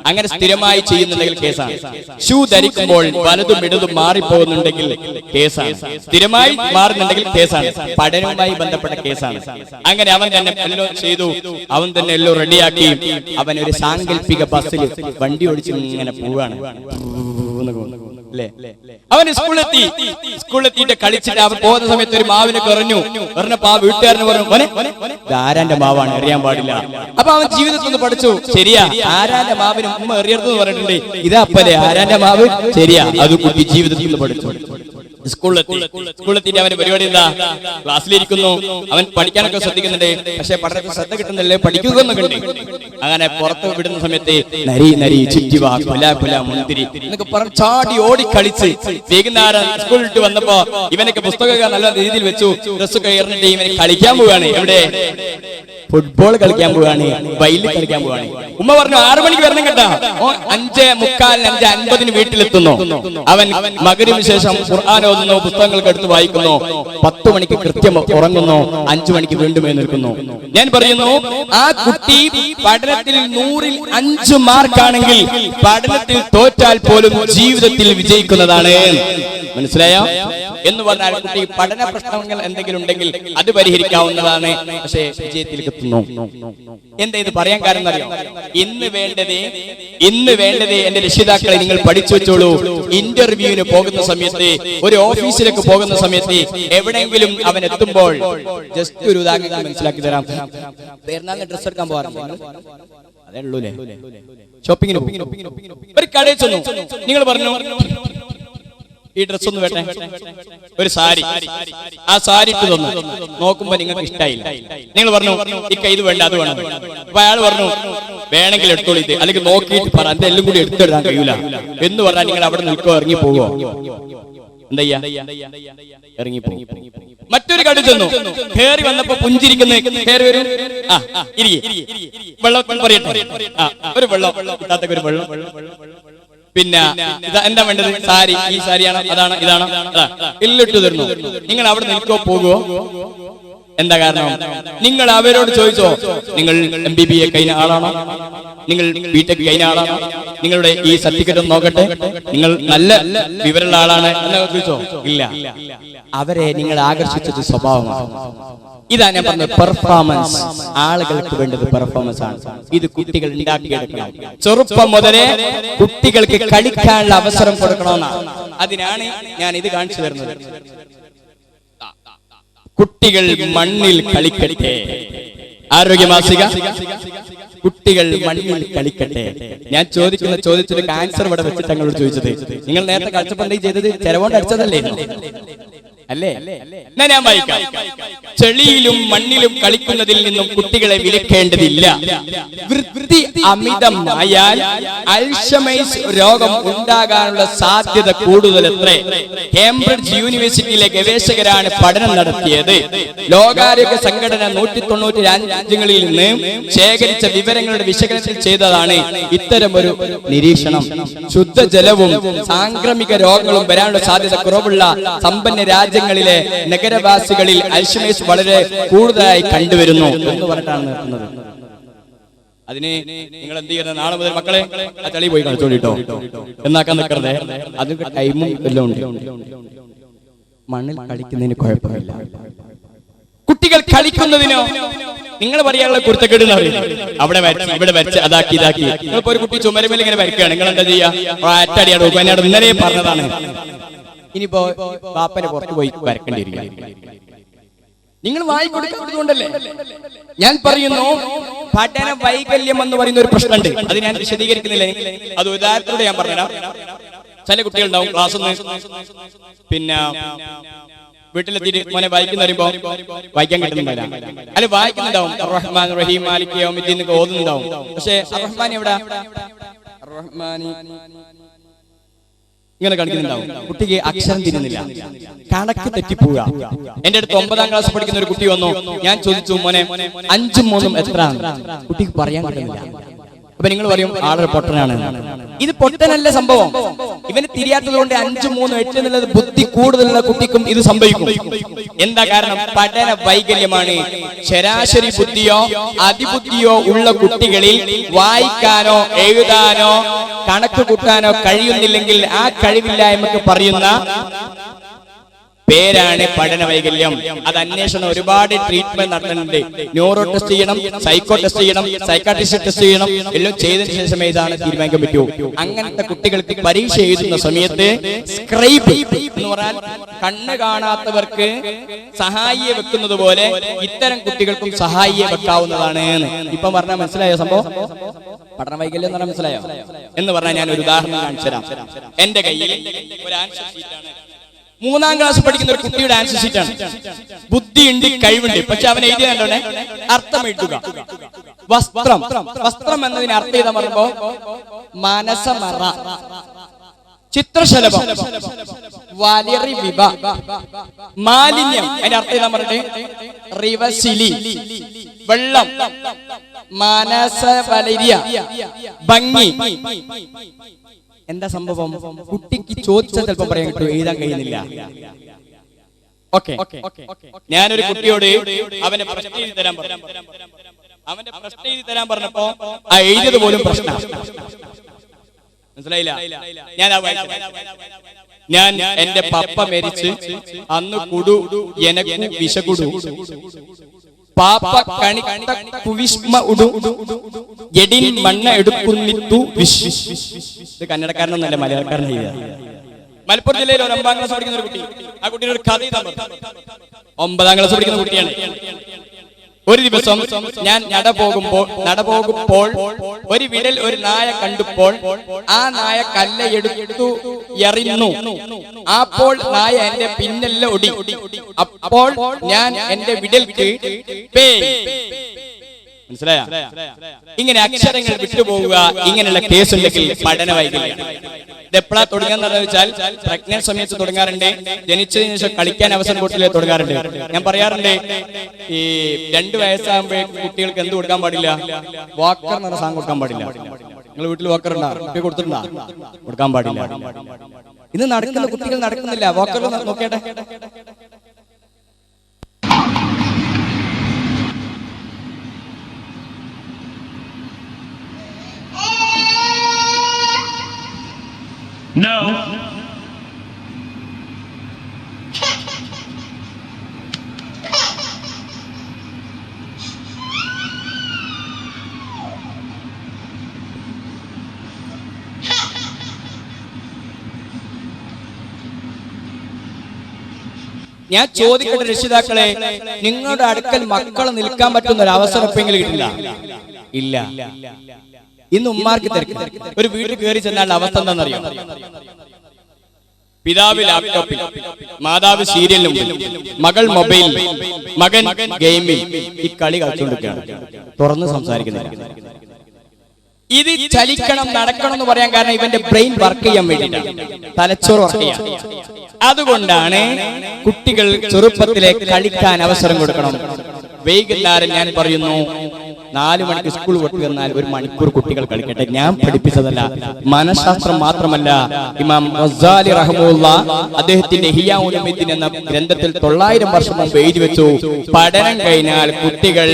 അങ്ങനെ സ്ഥിരമായി ചെയ്യുന്നുണ്ടെങ്കിൽ കേസാണ്. ഷൂ ധരിക്കുമ്പോൾ വലതും ഇടതും മാറിപ്പോകുന്നുണ്ടെങ്കിൽ കേസാണ്. സ്ഥിരമായി മാറുന്നുണ്ടെങ്കിൽ കേസാണ്. പഠനവുമായി ബന്ധപ്പെട്ട കേസാണ്. അങ്ങനെ അവൻ തന്നെ എല്ലാം ചെയ്തു, അവൻ തന്നെ എല്ലാം റെഡിയാക്കി. അവൻ ഒരു സാങ്കല്പിക ബസ്സിൽ വണ്ടി ഓടിച്ച് ഇങ്ങനെ പോവാണ്. അവന് സ്കൂളിലെത്തിയിട്ട് കളിച്ചിട്ട് അവൻ പോകുന്ന സമയത്ത് ഒരു മാവിനെ പറഞ്ഞപ്പോ ആ വീട്ടുകാരന് പറഞ്ഞു, ആരാന്റെ മാവാണ്, എറിയാൻ പാടില്ല. അപ്പൊ അവൻ ജീവിതത്തിൽ നിന്ന് പഠിച്ചു, ശരിയാ, ആരാന്റെ മാവിന് ഉമ്മ എറിയരുതെന്ന് പറഞ്ഞിട്ടുണ്ട്. ഇതാ അപ്പല്ലേ ആരാന്റെ മാവ്, ശരിയാ. അത് കുട്ടി ജീവിതത്തിൽ നിന്ന് പഠിച്ചു. സ്കൂളിലെത്തിയിട്ട് അവന്റെ പരിപാടി എന്താ? ക്ലാസ്സിലിരിക്കുന്നു, അവൻ പഠിക്കാനൊക്കെ ശ്രദ്ധിക്കുന്നുണ്ട്, പക്ഷെ പഠനത്തിൽ ശ്രദ്ധ കിട്ടുന്നില്ലേ, പഠിക്കുന്നൊക്കെ ഉണ്ട്. അങ്ങനെ പുറത്ത് വിടുന്ന സമയത്ത് നരി നരി ചുറ്റിവാ കൊല കൊല മുന്തിരി എന്നൊക്കെ പറഞ്ഞ് ചാടി ഓടിക്കളിച്ച് വൈകുന്നേരം സ്കൂളിട്ട് വന്നപ്പോ ഇവനൊക്കെ പുസ്തകമൊക്കെ നല്ല രീതിയിൽ വെച്ചു, ഡ്രസ്സൊക്കെ ഏറിഞ്ഞിട്ട് ഇവന് കളിക്കാൻ പോവുകയാണ്. എവിടെ? ഫുട്ബോൾ കളിക്കാൻ പോവുകയാണ്, വയലിൽ കളിക്കാൻ പോവുകയാണ്. ഉമ്മ പറഞ്ഞു 6 മണിക്ക് വരണം കേട്ടാ. 5:45 5:50 വീട്ടിലെത്തുന്നു. അവൻ മഗ്‌രിബിന് ശേഷം ഖുർആൻ ഓതുന്നു, പുസ്തകങ്ങൾക്ക് എടുത്ത് വായിക്കുന്നു. 10 മണിക്ക് കൃത്യം ഉറങ്ങുന്നു, 5 മണിക്ക് വീണ്ടും എഴുന്നേൽക്കുന്നു. ഞാൻ പറയുന്നു, ആ കുട്ടി പഠനത്തിൽ 100-ൽ 5 മാർക്കാണെങ്കിൽ പഠനത്തിൽ തോറ്റാൽ പോലും ജീവിതത്തിൽ വിജയിക്കുന്നതാണ്. മനസ്സിലായോ? എന്ന് പറഞ്ഞാൽ കുട്ടി പഠന പ്രശ്നങ്ങൾ എന്തെങ്കിലും ഉണ്ടെങ്കിൽ അത് പരിഹരിക്കാവുന്നതാണ്, പക്ഷേ വിജയത്തിലേക്ക് എത്തുന്നു. എന്താ ഇത് പറയാൻ കാരണം അറിയോ? ഇന്ന് വേണ്ടത് എന്റെ രക്ഷിതാക്കളെ നിങ്ങൾ പഠിച്ചു വെച്ചോളൂ. ഇന്റർവ്യൂവിന് പോകുന്ന സമയത്ത്, ഒരു ഓഫീസിലേക്ക് പോകുന്ന സമയത്ത്, എവിടെയെങ്കിലും അവൻ എത്തുമ്പോൾ ജസ്റ്റ് ഒരു ഉദാഹരണം മനസ്സിലാക്കി തരാം. പെരുന്നാളിന് ഡ്രസ് എടുക്കാൻ പോകാറുണ്ട്, അതേ ഉള്ളൂല്ലേ? ഷോപ്പിങ്ങിന് ഒരു കടയിൽ ചെന്നു, നിങ്ങൾ പറഞ്ഞു ഈ ഡ്രസ് ഒന്ന് വേട്ടെ, ഒരു സാരി. ആ സാരി ഇട്ട് തന്നു. നോക്കുമ്പോ നിങ്ങൾക്ക് ഇഷ്ടായില്ല. നിങ്ങൾ പറഞ്ഞു ഇക്ക ഇത് വേണ്ട അത് വേണം. അപ്പൊ അയാൾ പറഞ്ഞു വേണമെങ്കിൽ എടുത്തോളിത്, അല്ലെങ്കിൽ നോക്കിയിട്ട് പറ എന്റെ എല്ലാം കൂടി എടുത്തിടാൻ കഴിയൂല എന്ന് പറഞ്ഞാൽ നിങ്ങൾ അവിടെ നിൽക്കോ ഇറങ്ങി പോവോ? എന്താ ഇറങ്ങി പോകും. മറ്റൊരു കട ചെന്നു, കയറി വന്നപ്പോ പുഞ്ചിരിക്കുന്ന കയറി വരും, വെള്ളം പറയട്ടെ, ഒരു വെള്ളം കിട്ടാത്ത ഒരു വെള്ളം, പിന്നെ എന്താ വേണ്ടത്, സാരി, ഈ സാരിയാണോ അതാണ് ഇതാണോ എല്ലിട്ട് തരുന്നു. നിങ്ങൾ അവിടെ നിൽക്കോ പോകുവോ? എന്താ കാരണം? നിങ്ങൾ അവരോട് ചോദിച്ചോ, നിങ്ങൾ MBBA കഴിഞ്ഞ ആളാണോ, നിങ്ങൾ BTech കഴിഞ്ഞ ആളാണോ, നിങ്ങളുടെ ഈ സർട്ടിഫിക്കറ്റ് ഒന്ന് നോക്കട്ടെ, നിങ്ങൾ നല്ല വിവരമുള്ള ആളാണ് എന്നൊക്കെ ചോദിച്ചോ? ഇല്ല. അവരെ നിങ്ങൾ ആകർഷിച്ചത് സ്വഭാവമാണ്. ഇതാ ഞാൻ പറഞ്ഞത്, പെർഫോമൻസ്. ആളുകൾക്ക് വേണ്ടത് പെർഫോമൻസ് ആണ്. ഇത് കുട്ടികൾ ഉണ്ടാക്കിയെടുക്കണം. ചെറുപ്പം മുതലേ കുട്ടികൾക്ക് കളിക്കാനുള്ള അവസരം കൊടുക്കണമെന്നാണ്. അതിനാണ് ഞാൻ ഇത് കാണിച്ചു തരുന്നത്. കുട്ടികൾ മണ്ണിൽ കളിക്കട്ടെ. ആരോഗ്യമാസിക കുട്ടികൾ മണ്ണിൽ കളിക്കട്ടെ. ഞാൻ ചോദിക്കുന്ന ചോദ്യത്തിന് ആൻസർ ഇവിടെ വെച്ചിട്ട് ഞങ്ങളോട് ചോദിച്ചത്, നിങ്ങൾ നേരത്തെ കാഴ്ചപ്പണ്ടി ചെയ്തത് ചെലവോണ്ട് അടിച്ചതല്ലേ അല്ലേ? ഞാൻ വായിക്കാം. ചെളിയിലും മണ്ണിലും കളിക്കുന്നതിൽ നിന്നും കുട്ടികളെ വിലക്കേണ്ടതില്ല. വൃത്തി അമിതമായാൽ അൽഷമൈസ് രോഗം ഉണ്ടാകാനുള്ള സാധ്യത കൂടുതലത്രേ. കേംബ്രിഡ്ജ് യൂണിവേഴ്സിറ്റിയിലെ ഗവേഷകരാണ് പഠനം നടത്തിയത്. ലോകാരോഗ്യ സംഘടന 190 രാജ്യങ്ങളിൽ നിന്ന് ശേഖരിച്ച വിവരങ്ങളുടെ വിശകലനം ചെയ്തതാണ് ഇത്തരമൊരു നിരീക്ഷണം. ശുദ്ധജലവും സാംക്രമിക രോഗങ്ങളും വരാനുള്ള സാധ്യത കുറവുള്ള സമ്പന്ന രാജ്യങ്ങളിലെ നഗരവാസികളിൽ അൽഷമൈസ് വളരെ കൂടുതലായി കണ്ടുവരുന്നു എന്ന് പറഞ്ഞിട്ടാണ് നിർത്തുന്നത്. അതിന് നിങ്ങൾ എന്ത് ചെയ്യുന്നത്? നാളെ മുതൽ മക്കളെ ആ ചളി പോയി കളിച്ചോളിട്ടോ എന്നാക്കാൻ നിൽക്കരുതേ. അതിന് ടൈമും എല്ലാം ഉണ്ട്. മണ്ണിൽ കളിക്കുന്നതിന് കുഴപ്പമില്ല. കുട്ടികൾ കളിക്കുന്നതിനോ നിങ്ങൾ പറയാനുള്ള കുരുത്തക്കേട് അവിടെ വരച്ച് ഇവിടെ വരച്ച് അതാക്കി ഇതാക്കി. നിങ്ങളിപ്പോ ഒരു കുട്ടി ചുമരുമേൽ ഇങ്ങനെ വരയ്ക്കുകയാണ്, നിങ്ങൾ എന്താ ചെയ്യാ? അറ്റടിയാണ് എന്നോട് ഇന്നലെ പറഞ്ഞതാണ്. ഇനിയിപ്പോ ബാപ്പനെ പുറത്ത് പോയി വരക്കേണ്ടിയിരിക്കും. നിങ്ങൾ വായിക്കൊടുക്കുന്നതുകൊണ്ടല്ലേ. ഞാൻ പറയുന്നു, പഠന വൈകല്യം എന്ന് പറയുന്ന ഒരു പ്രശ്നമുണ്ട്. അത് ഞാൻ വിശദീകരിക്കുന്നില്ല, അത് ഉദാഹരണത്തോടെ ഞാൻ പറഞ്ഞുതരാം. ചില കുട്ടികളുണ്ടാവും ക്ലാസ് പിന്നെ വീട്ടിലെത്തിയിട്ട് മോനെ വായിക്കുന്ന പറയുമ്പോ വായിക്കാൻ കിട്ടുന്നുണ്ടാവില്ല, അല്ലെ വായിക്കുന്നുണ്ടാവും റഹ്മാൻ റഹീം മാലിക് യൗമിദ്ദീൻ എന്നൊക്കെ ഓതുന്നുണ്ടാവും. പക്ഷെ റഹ്മാൻ എവിടെ? റഹ്മാനി ഇങ്ങനെ കളിക്കുന്നുണ്ടാവും. കുട്ടിക്ക് അക്ഷരം തിരിയുന്നില്ല, കണക്ക് തെറ്റിപ്പോവുക. എന്റെ അടുത്ത് 9ാം ക്ലാസ് പഠിക്കുന്ന ഒരു കുട്ടി വന്നു. ഞാൻ ചോദിച്ചു, മോനെ 5ഉം 3ഉം എത്ര? കുട്ടിക്ക് പറയാൻ കഴിയുന്നില്ല. അപ്പൊ നിങ്ങൾ പറയും ആളൊരു പൊട്ടനാണ്. ഇത് പൊട്ടനല്ല സംഭവം. ഇവന് തിരിയാത്തത് കൊണ്ട് 5, 3, 8 എന്നുള്ളത് ബുദ്ധി കൂടുതലുള്ള കുട്ടിക്കും ഇത് സംഭവിക്കും. എന്താ കാരണം? പഠന വൈകല്യമാണ്. ശരാശരി ബുദ്ധിയോ അതിബുദ്ധിയോ ഉള്ള കുട്ടികളിൽ വായിക്കാനോ എഴുതാനോ കണക്ക് കൂട്ടാനോ കഴിയുന്നില്ലെങ്കിൽ ആ കഴിവില്ലായ്മക്ക് പറയുന്ന പേരാണ് പഠന വൈകല്യം. അത് അന്വേഷണം ഒരുപാട് ട്രീറ്റ്മെന്റ് നടത്തുന്നുണ്ട്. ന്യൂറോ ടെസ്റ്റ് ചെയ്യണം, സൈക്കോ ടെസ്റ്റ് ചെയ്യണം, സൈക്കാട്രിസ്റ്റ് ടെസ്റ്റ് ചെയ്യണം. എല്ലാം ചെയ്തതിനു ശേഷമേ ഇതാണ് തീരുമാനിക്കാൻ പറ്റൂ. അങ്ങനത്തെ കുട്ടികൾക്ക് പരീക്ഷ എഴുതുന്ന സമയത്ത് സ്ക്രൈബ് എന്ന് പറഞ്ഞാൽ കണ്ണ് കാണാത്തവർക്ക് സഹായിയെ വെക്കുന്നത് പോലെ ഇത്തരം കുട്ടികൾക്കും സഹായിയെ വെക്കാവുന്നതാണ്. ഇപ്പൊ പറഞ്ഞാൽ മനസ്സിലായോ സംഭവം? പഠന വൈകല്യം എന്ന് പറഞ്ഞാൽ മനസ്സിലായോ എന്ന് പറഞ്ഞാൽ ഞാൻ ഒരു ഉദാഹരണം കാണിച്ചു തരാം. എന്റെ കയ്യിൽ ഒരു ആൻസർ ഷീറ്റാണ്. 3ാം ക്ലാസ് പഠിക്കുന്ന ഒരു കുട്ടിയുടെ ആൻസർ ഷീറ്റാണ്. ബുദ്ധിയുണ്ട്, കഴിവുണ്ട്, പക്ഷെ അവൻ എഴുതിയതല്ലേ അർത്ഥം എഴുതുക. വസ്ത്രം, വസ്ത്രം എന്നതിന് അർത്ഥം ചെയ്താൽ പറയുമ്പോ മനസമറ, ചിത്രശലഭം, വലിറി വിഭ, മാലിന്യം അതിന്റെ അർത്ഥം ചെയ്താൽ പറഞ്ഞിട്ട് റിവസിലി, വെള്ളം, മനസവലരിയ, ഭംഗി. എന്താ സംഭവം? കുട്ടിക്ക് ചോദിച്ചാൽ ചിലപ്പോൾ പറയാൻ കിട്ടും, എഴുതാൻ കഴിയുന്നില്ല. ഓക്കെ, ഞാനൊരു കുട്ടിയോട് അവന്റെ പ്രശ്നം എഴുതി തരാൻ പറഞ്ഞപ്പോ ആ എഴുതിയത് പോലും പ്രശ്നം മനസ്സിലായില്ല. ഞാൻ എന്റെ പപ്പ മരിച്ച് അന്ന് കുടു എനക്കു വിശകുടു പാപ്പ കണിത്ത കുവിഷ്മ ഉടു എടിൻ മണ്ണ എടുക്കുന്നിത്തു വിശ്. ഇത് കന്നഡക്കാരനൊന്നല്ല, മലയാളക്കാരനായി. മലപ്പുറം ജില്ലയിൽ 9ാം ക്ലാസ് പഠിക്കുന്ന ഒരു കുട്ടി, ആ കുട്ടിയുടെ ഒരു കഥ 9ാം ക്ലാസ് പഠിക്കുന്ന കുട്ടിയാണ്. ഒരു ദിവസം ഞാൻ നട പോകുമ്പോൾ ഒരു വിരൽ ഒരു നായ കണ്ടപ്പോൾ ആ നായ കല്ലയെടുത്തു എറിഞ്ഞു. അപ്പോൾ നായ എന്റെ പിന്നെല്ലാം ഒടി. അപ്പോൾ ഞാൻ എന്റെ വിരൽക്ക് പേ മനസ്സിലായ? ഇങ്ങനെ അക്ഷരങ്ങൾ വിട്ടുപോവുക, ഇങ്ങനെയുള്ള കേസ് ഉണ്ടെങ്കിൽ പഠന വൈകല്യം. ഇത് എപ്പോഴാ തുടങ്ങാന്ന് വെച്ചാൽ പ്രഗ്നന്റ് സമയത്ത് തുടങ്ങാറുണ്ട്, ജനിച്ചതിന് ശേഷം കളിക്കാൻ അവസരം കൊടുത്തില്ലേ തുടങ്ങാറുണ്ട്. ഞാൻ പറയാറുണ്ട്, ഈ 2 വയസ്സാകുമ്പോഴേക്കും കുട്ടികൾക്ക് എന്ത് കൊടുക്കാൻ പാടില്ല? വാക്കർ എന്ന് പറഞ്ഞ സാധനം കൊടുക്കാൻ പാടില്ല. നിങ്ങൾ വീട്ടിൽ വാക്കർ ഉണ്ടാ കൊടുത്തിട്ടുണ്ടാ? കൊടുക്കാൻ പാടില്ല. ഇന്ന് നടക്കുന്ന കുട്ടികൾ നടക്കുന്നില്ല. വാക്കർ നോക്കിയാട്ടെ. No. ഞാൻ ചോദിക്കട്ടെ രക്ഷിതാക്കളെ, നിങ്ങളുടെ അടുക്കൽ മക്കൾ നിൽക്കാൻ പറ്റുന്ന ഒരു അവസരം എപ്പോഴെങ്കിലും കിട്ടില്ല? ഇല്ല. ഇന്ന് ഉമ്മാർക്ക് തിരക്ക്. ഒരു വീട്ടിൽ കയറി ചെന്നാൽ അവസ്ഥ എന്താണെന്നറിയാം? പിതാവ് ലാപ്ടോപ്പിൽ, മാതാവ് സീരിയലിലും, മകൾ മൊബൈലിൽ, മകൻ ഗെയിമിൽ. ഈ കളി കളിച്ചുകൊണ്ടിരിക്കുകയാണ്, തുറന്ന് സംസാരിക്കുന്നില്ല. ഇത് ചലിക്കണം, നടക്കണം എന്ന് പറയാൻ കാരണം ഇവന്റെ ബ്രെയിൻ വർക്ക് ചെയ്യാൻ വേണ്ടിയിട്ടാണ്, തലച്ചോറ് വർക്ക് ചെയ്യാൻ. അതുകൊണ്ടാണ് കുട്ടികൾ ചെറുപ്പത്തിലെ കളിക്കാൻ അവസരം കൊടുക്കണം. വൈകുന്നേരം ഞാൻ പറയുന്നു 4 മണിക്ക് സ്കൂൾ വിട്ടു വന്നാൽ 1 മണിക്കൂർ കുട്ടികൾ കളിക്കട്ടെ. ഞാൻ പഠിപ്പിച്ചതല്ല, മനഃശാസ്ത്രം മാത്രമല്ല, ഇമാം ഗസാലി റഹ്മത്തുള്ളാഹി അദ്ദേഹത്തിന്റെ ഇഹ്യാ ഉലുമുദ്ദീൻ എന്ന ഗ്രന്ഥത്തിൽ 900 വർഷം മുമ്പ് എഴുതി വെച്ചു, പഠനം കഴിഞ്ഞാൽ കുട്ടികൾ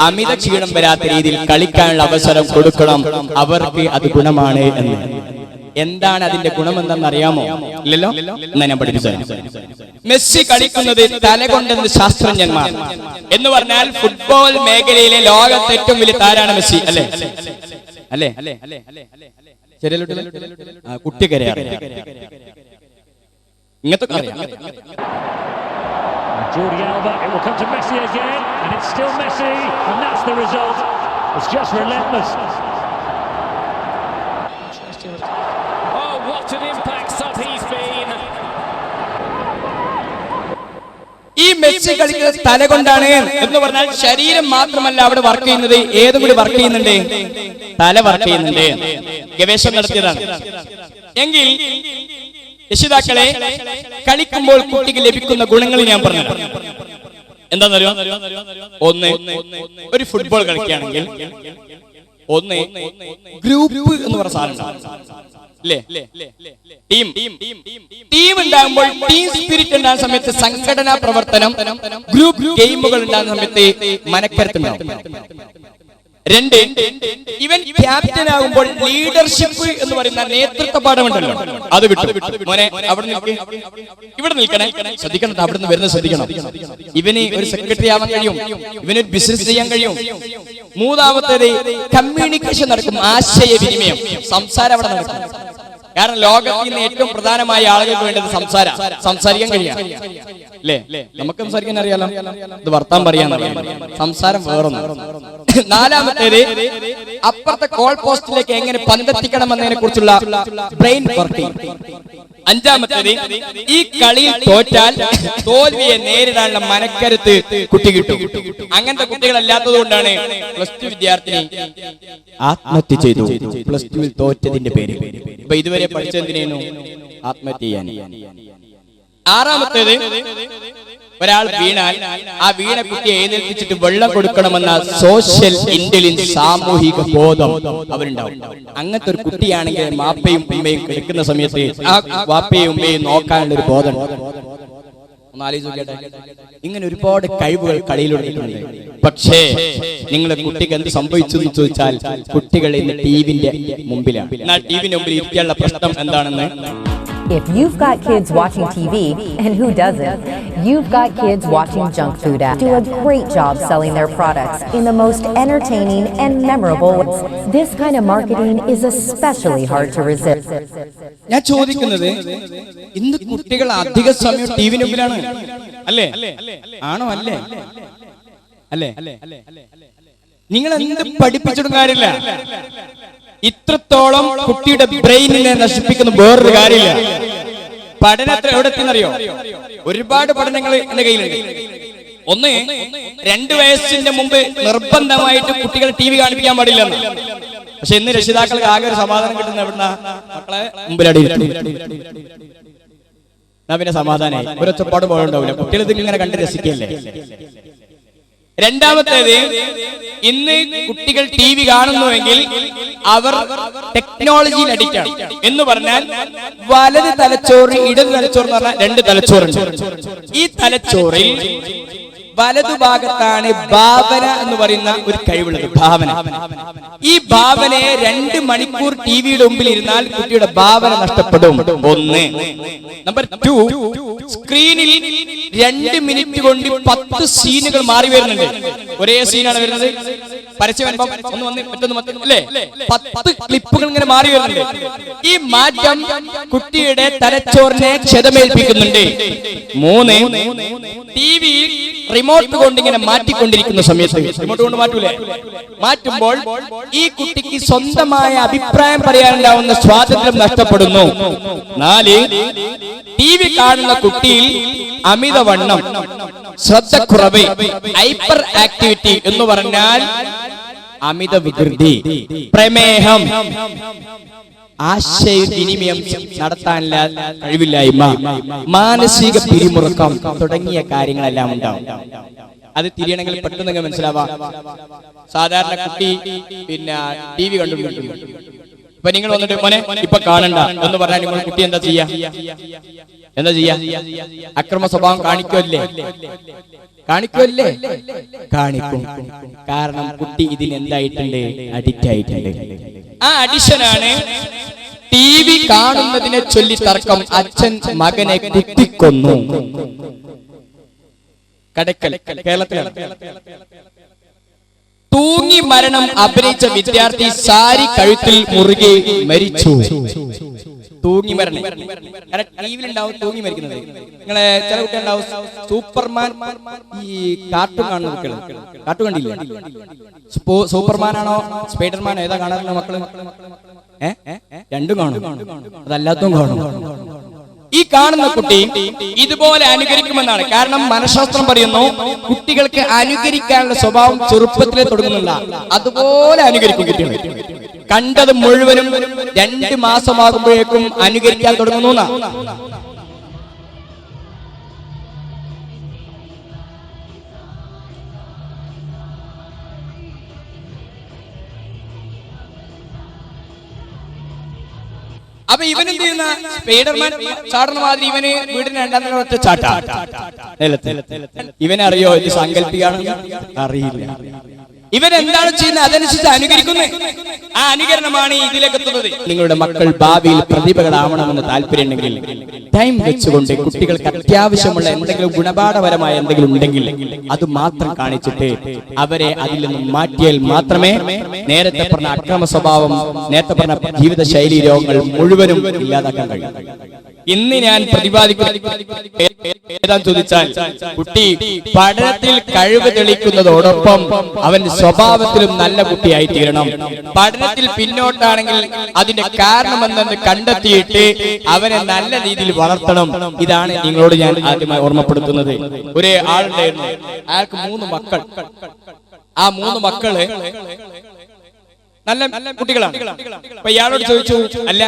അമിത ക്ഷീണം വരാത്ത രീതിയിൽ കളിക്കാനുള്ള അവസരം കൊടുക്കണം, അവർക്ക് അത് ഗുണമാണ് എന്ന്. എന്താണ് അതിന്റെ ഗുണം എന്താണെന്ന് അറിയാമോ? ഇല്ലല്ലോ, എന്നാ ഞാൻ പഠിപ്പിച്ചത്. മെസ്സി കളിക്കുന്നത് തലകൊണ്ടെന്ന് ശാസ്ത്രജ്ഞന്മാർ എന്ന് പറഞ്ഞാൽ ഫുട്ബോൾ മേഖലയിലെ ലോകത്തെ ഏറ്റവും വലിയ താരാണ് മെസ്സി. അല്ലേ അല്ലേ ശരി, കുട്ടിക്കരയാ ഇങ്ങനത്തെ Jordi Alba, it will come to Messi again, and it's still Messi, and that's the result. It's just relentless. Oh, what an impact sub he's been. ഈ മെസ്സി കളിക്കുന്നത് തല കൊണ്ടാണ് എന്ന് പറഞ്ഞാൽ ശരീരം മാത്രമല്ല അവിടെ വർക്ക് ചെയ്യുന്നത്, ഏതും കൂടി വർക്ക് ചെയ്യുന്നുണ്ട്, തല വർക്ക് ചെയ്യുന്നുണ്ട്. ഗവേഷണം നടത്തിയതാണ്. എങ്കിൽ രക്ഷിതാക്കളെ, കളിക്കുമ്പോൾ കുട്ടിക്ക് ലഭിക്കുന്ന ഗുണങ്ങൾ ഞാൻ പറഞ്ഞു. എന്താണെന്നറിയോ? ഒന്ന്, ഒരു ഫുട്ബോൾ കളിക്കുകയാണെങ്കിൽ ഒന്ന് ഗ്രൂപ്പ് എന്ന് പറഞ്ഞ സാധനം, ടീം ഉണ്ടാകുമ്പോൾ ടീം സ്പിരിറ്റ് ഉണ്ടാകുന്ന സമയത്ത് സംഘടനാ പ്രവർത്തനം, ഗ്രൂപ്പ് ഗെയിമുകൾ ഉണ്ടാകുന്ന സമയത്ത് മനക്കരുത്തുണ്ടാവും. 2, ഇവൻ ക്യാപ്റ്റൻ ആകുമ്പോൾ ലീഡർഷിപ്പ് എന്ന് പറയുന്ന നേതൃത്വ പാഠമുണ്ടല്ലോ, അത് വിട്ടു. മോനെ അവിടെ ഇവിടെ നിൽക്കണേ, ശ്രദ്ധിക്കണം, അവിടെ നിന്ന് വരുന്നത് ശ്രദ്ധിക്കണം. ഇവന് ഒരു സെക്രട്ടറി ആവാൻ കഴിയും, ഇവനൊരു ബിസിനസ് ചെയ്യാൻ കഴിയും. 3ാമത്തേത് കമ്മ്യൂണിക്കേഷൻ നടക്കും, ആശയവിനിമയം, സംസാരം അവിടെ നടക്കും. കാരണം ലോകത്തിൽ നിന്ന് ഏറ്റവും പ്രധാനമായ ആളുകൾക്ക് വേണ്ടത് സംസാരിക്കാൻ കഴിയാം. അല്ലേ? നമുക്ക് സംസാരിക്കാൻ അറിയാലോ, ഇത് വർത്താൻ പറയാന്നറിയാം, സംസാരം വേറൊന്നും. 4ാമത്തേത് അപ്പുറത്തെ കോൾ പോസ്റ്റിലേക്ക് എങ്ങനെ പന്തെത്തിക്കണം എന്നതിനെ കുറിച്ചുള്ള ബ്രെയിൻ വർക്കിംഗ്. 5ാമത്തേത് ഈ കളിയിൽ തോറ്റാൽ തോൽവിയെ നേരിടാനുള്ള മനക്കരുത്ത് കുട്ടി കിട്ടും. അങ്ങനത്തെ കുട്ടികളല്ലാത്തത് കൊണ്ടാണ് +2 വിദ്യാർത്ഥിനി ആത്മഹത്യ ചെയ്തു, +2 തോറ്റതിന്റെ പേരിൽ. ഇപ്പൊ ഇതുവരെ പഠിച്ചെന്തിനു? ആത്മഹത്യ ചെയ്യാൻ. 6ാമത്തേത് ഒരാൾ വീണാൽ ആ വീണ കുട്ടിയെ എഴുന്നേൽപ്പിച്ചിട്ട് വെള്ളം കൊടുക്കണമെന്ന സോഷ്യൽ ഇന്റലിജൻസ്, സാമൂഹിക ബോധം അവരുണ്ടാവും. അങ്ങനത്തെ ഒരു കുട്ടിയാണെങ്കിൽ വാപ്പയും ഉമ്മയും കിടക്കുന്ന സമയത്ത് ആ വാപ്പയും ഉമ്മയും നോക്കാനുള്ള ഒരു ബോധം. ഇങ്ങനെ ഒരുപാട് കഴിവുകൾ കളിയിലുണ്ട്. പക്ഷേ നിങ്ങളുടെ കുട്ടിക്ക് എന്ത് സംഭവിച്ചു എന്ന് ചോദിച്ചാൽ, കുട്ടികൾ ഇന്ന് ടിവിന്റെ മുമ്പിലാണ്. എന്നാൽ ടിവിന്റെ മുമ്പിൽ ഇരിക്കാനുള്ള പ്രശ്നം എന്താണെന്ന്, If you've got kids watching TV, and who doesn't, you've got kids watching junk food apps. Do a great job selling their products in the most entertaining and memorable ways. This kind of marketing is especially hard to resist. ഞാൻ ചോദിക്കുന്നത്, ഇന്ന് കുട്ടികൾ അധിക സമയം TV മുമ്പിലാണ്. അല്ലേ? ആണോ? അല്ലേ? അല്ലേ? നിങ്ങൾ എന്ത് പഠിപ്പിച്ചിട്ടും കാര്യമില്ല. ഇത്രത്തോളം കുട്ടിയുടെ ബ്രെയിനിനെ നശിപ്പിക്കുന്ന വേറൊരു കാര്യമില്ല. പഠനത്തിൽ എവിടെ എത്തിയെന്നറിയോ? ഒരുപാട് പഠനങ്ങൾ എന്റെ കയ്യിലുണ്ട്. ഒന്ന്, 2 വയസ്സിന്റെ മുമ്പ് നിർബന്ധമായിട്ട് കുട്ടികൾ TV കാണിപ്പിക്കാൻ പാടില്ലെന്ന്. പക്ഷെ ഇന്ന് രക്ഷിതാക്കൾക്ക് ആകെ ഒരു സമാധാനം കിട്ടുന്ന എവിടുന്ന, മക്കളെ മുമ്പിലടി എന്നാ പിന്നെ സമാധാനമായി, ഒരു ഒച്ചപ്പാട് പോലുണ്ടാവില്ല, കുട്ടികൾ ഇത് ഇങ്ങനെ കണ്ട് രസിക്കല്ലേ. രണ്ടാമത്തേത്, ഇന്ന് കുട്ടികൾ TV കാണുന്നുവെങ്കിൽ അവർ ടെക്നോളജിയിൽ അഡിക്റ്റ് ആണ്. എന്ന് പറഞ്ഞാൽ വലത് തലച്ചോറ്, ഇടത് തലച്ചോറ് എന്ന് പറഞ്ഞാൽ 2 തലച്ചോറുണ്ട്. ഈ തലച്ചോറിൽ വലതുഭാഗത്താണ് ഭാവന എന്ന് പറയുന്ന ഒരു കഴിവുള്ളത്, ഭാവന. ഈ ഭാവനയെ 2 മണിക്കൂർ ടിവിയുടെ മുമ്പിൽ ഇരുന്നാൽ കുട്ടിയുടെ ഭാവന നഷ്ടപ്പെടും. 1. നമ്പർ 2, സ്ക്രീനിൽ 2 മിനിറ്റ് കൊണ്ട് 10 സീനുകൾ മാറി വരുന്നുണ്ട്. ഒരേ സീനാണ് വരുന്നത്, പരസ്യം ഒന്ന് വന്ന് മറ്റൊന്ന് അല്ലേ, 10 ക്ലിപ്പുകൾ ഇങ്ങനെ മാറി വരുന്നുണ്ട്. ഈ മാറ്റം കുട്ടിയുടെ തലച്ചോറിനെ ക്ഷതമേൽപ്പിക്കുന്നുണ്ട്. 3, ടിവിയിൽ റിമോട്ട് കൊണ്ട് ഇങ്ങനെ മാറ്റിക്കൊണ്ടിരിക്കുന്ന സമയത്ത്, റിമോട്ട് കൊണ്ട് മാറ്റുമ്പോൾ ഈ കുട്ടിക്ക് സ്വന്തമായ അഭിപ്രായം പറയാനുണ്ടാവുന്ന സ്വാതന്ത്ര്യം നഷ്ടപ്പെടുന്നു. 4, TV കാണുന്ന കുട്ടിയിൽ അമിതവണ്ണം, ശ്രദ്ധക്കുറവ്, ഹൈപ്പർ ആക്ടിവിറ്റി എന്ന് പറഞ്ഞാൽ അമിത വികൃതി, പ്രമേഹം, ആശയവിനിമയം നടത്താനുള്ള കഴിവില്ലായ്മ, മാനസിക പിരിമുറുക്കം തുടങ്ങിയ കാര്യങ്ങളെല്ലാം ഉണ്ടാവും. അത് തിരിയണമെങ്കിൽ പെട്ടെന്ന് മനസ്സിലാവാം. സാധാരണ കുട്ടി പിന്നെ TV കണ്ടുകൊണ്ടിരിക്കുന്നു. ഇപ്പൊ നിങ്ങൾ വന്നിട്ട് മോനെ ഇപ്പൊ കാണണ്ട എന്ന് പറഞ്ഞാൽ നിങ്ങൾ കുട്ടി എന്താ ചെയ്യാ? അക്രമ സ്വഭാവം കാണിക്കുമല്ലേ? കാണിക്കും. കാരണം കുട്ടി ഇതിന് എന്തായിട്ടുണ്ട്? അഡിക്റ്റ് ആയിട്ടുണ്ട്. ആ അഡിക്ഷനാണ് TV കാണുന്നതിനെ ചൊല്ലി തർക്കം. അച്ഛൻ മകനെ കുത്തിക്കൊന്നു. കടക്കൽ, കേരളത്തിലാണ്. തൂങ്ങി മരണം അഭിനയിച്ച വിദ്യാർത്ഥി സാരി കഴുത്തിൽ മുറുകെ മരിച്ചു. തൂങ്ങി മരണം. കാരണം ടിവിയിലുണ്ടാവും തൂങ്ങി മരിക്കുന്നത്. നിങ്ങളെ ചില കുട്ടികളുണ്ടാവും സൂപ്പർമാൻ, ഈ കാർട്ടൂൺ കാണുന്ന കുട്ടികൾ. കാർട്ടൂൺ കണ്ടില്ല? സൂപ്പർമാനാണോ സ്പൈഡർമാനോ ഏതാ കാണാറുള്ള മക്കള്? രണ്ടും കാണും, അതല്ലാത്തതും കാണും. ഈ കാണുന്ന കുട്ടി ഇതുപോലെ അനുകരിക്കുമെന്നാണ്. കാരണം മനഃശാസ്ത്രം പറയുന്നു കുട്ടികൾക്ക് അനുകരിക്കാനുള്ള സ്വഭാവം ചെറുപ്പത്തിലെ തുടങ്ങുന്നില്ല. അതുപോലെ അനുകരിക്കും കുട്ടികൾ. കണ്ടത് മുഴുവനും 2 മാസമാകുമ്പോഴേക്കും അനുകരിക്കാൻ തുടങ്ങുന്നു. അപ്പൊ ഇവൻ എന്ത് ചെയ്യുന്ന, സ്പൈഡർമാൻ ചാടുന്ന മാതിരി ഇവന് വീടിന് 2ാം നില ഒറ്റ ചാട്ട. ഇവനറിയോ ഇത് സാങ്കല്പികാണെന്ന്? അറിയില്ല. ഇവൻ എന്താണ് ചെയ്യുന്നത് അതനുസരിച്ച് അനുകരിക്കുന്നത്. ആ അനുകരണമാണ് ഇതിലേക്ക് എത്തുന്നത്. നിങ്ങളുടെ മക്കൾ ഭാവിയിൽ പ്രതിഭകളാവണമെന്ന് താല്പര്യമുണ്ടെങ്കിൽ ടൈം വെച്ചുകൊണ്ട് കുട്ടികൾക്ക് അത്യാവശ്യമുള്ള എന്തെങ്കിലും ഗുണപാഠപരമായ എന്തെങ്കിലും ഉണ്ടെങ്കിൽ അത് മാത്രം കാണിച്ചിട്ട് അവരെ അതിൽ നിന്നും മാറ്റിയാൽ മാത്രമേ നേരത്തെ പറഞ്ഞ അക്രമ സ്വഭാവം, നേരത്തെ പറഞ്ഞ ജീവിതശൈലി രോഗങ്ങൾ മുഴുവനും ഇല്ലാതാക്കാൻ കഴിയും. ഇന്ന് ഞാൻ പ്രതിപാദിക്കുന്നത് ഏതാന്ന് ചോദിച്ചാൽ, കുട്ടി പഠനത്തിൽ കഴിവ് തെളിയിക്കുന്നതോടൊപ്പം അവൻ സ്വഭാവത്തിലും നല്ല കുട്ടിയായി തീരണം. പഠനത്തിൽ പിന്നോട്ടാണെങ്കിൽ അതിന്റെ കാരണം എന്തെന്ന് കണ്ടെത്തിയിട്ട് അവനെ നല്ല രീതിയിൽ വളർത്തണം. ഇതാണ് നിങ്ങളോട് ഞാൻ ആദ്യമായി ഓർമ്മപ്പെടുത്തുന്നത്. ഒരു ആളുണ്ടായിരുന്നു, അയാൾക്ക് 3 മക്കൾ. ആ 3 മക്കള് നല്ല കുട്ടികളാണ്. അപ്പൊ ഇയാളോട് ചോദിച്ചു, അല്ല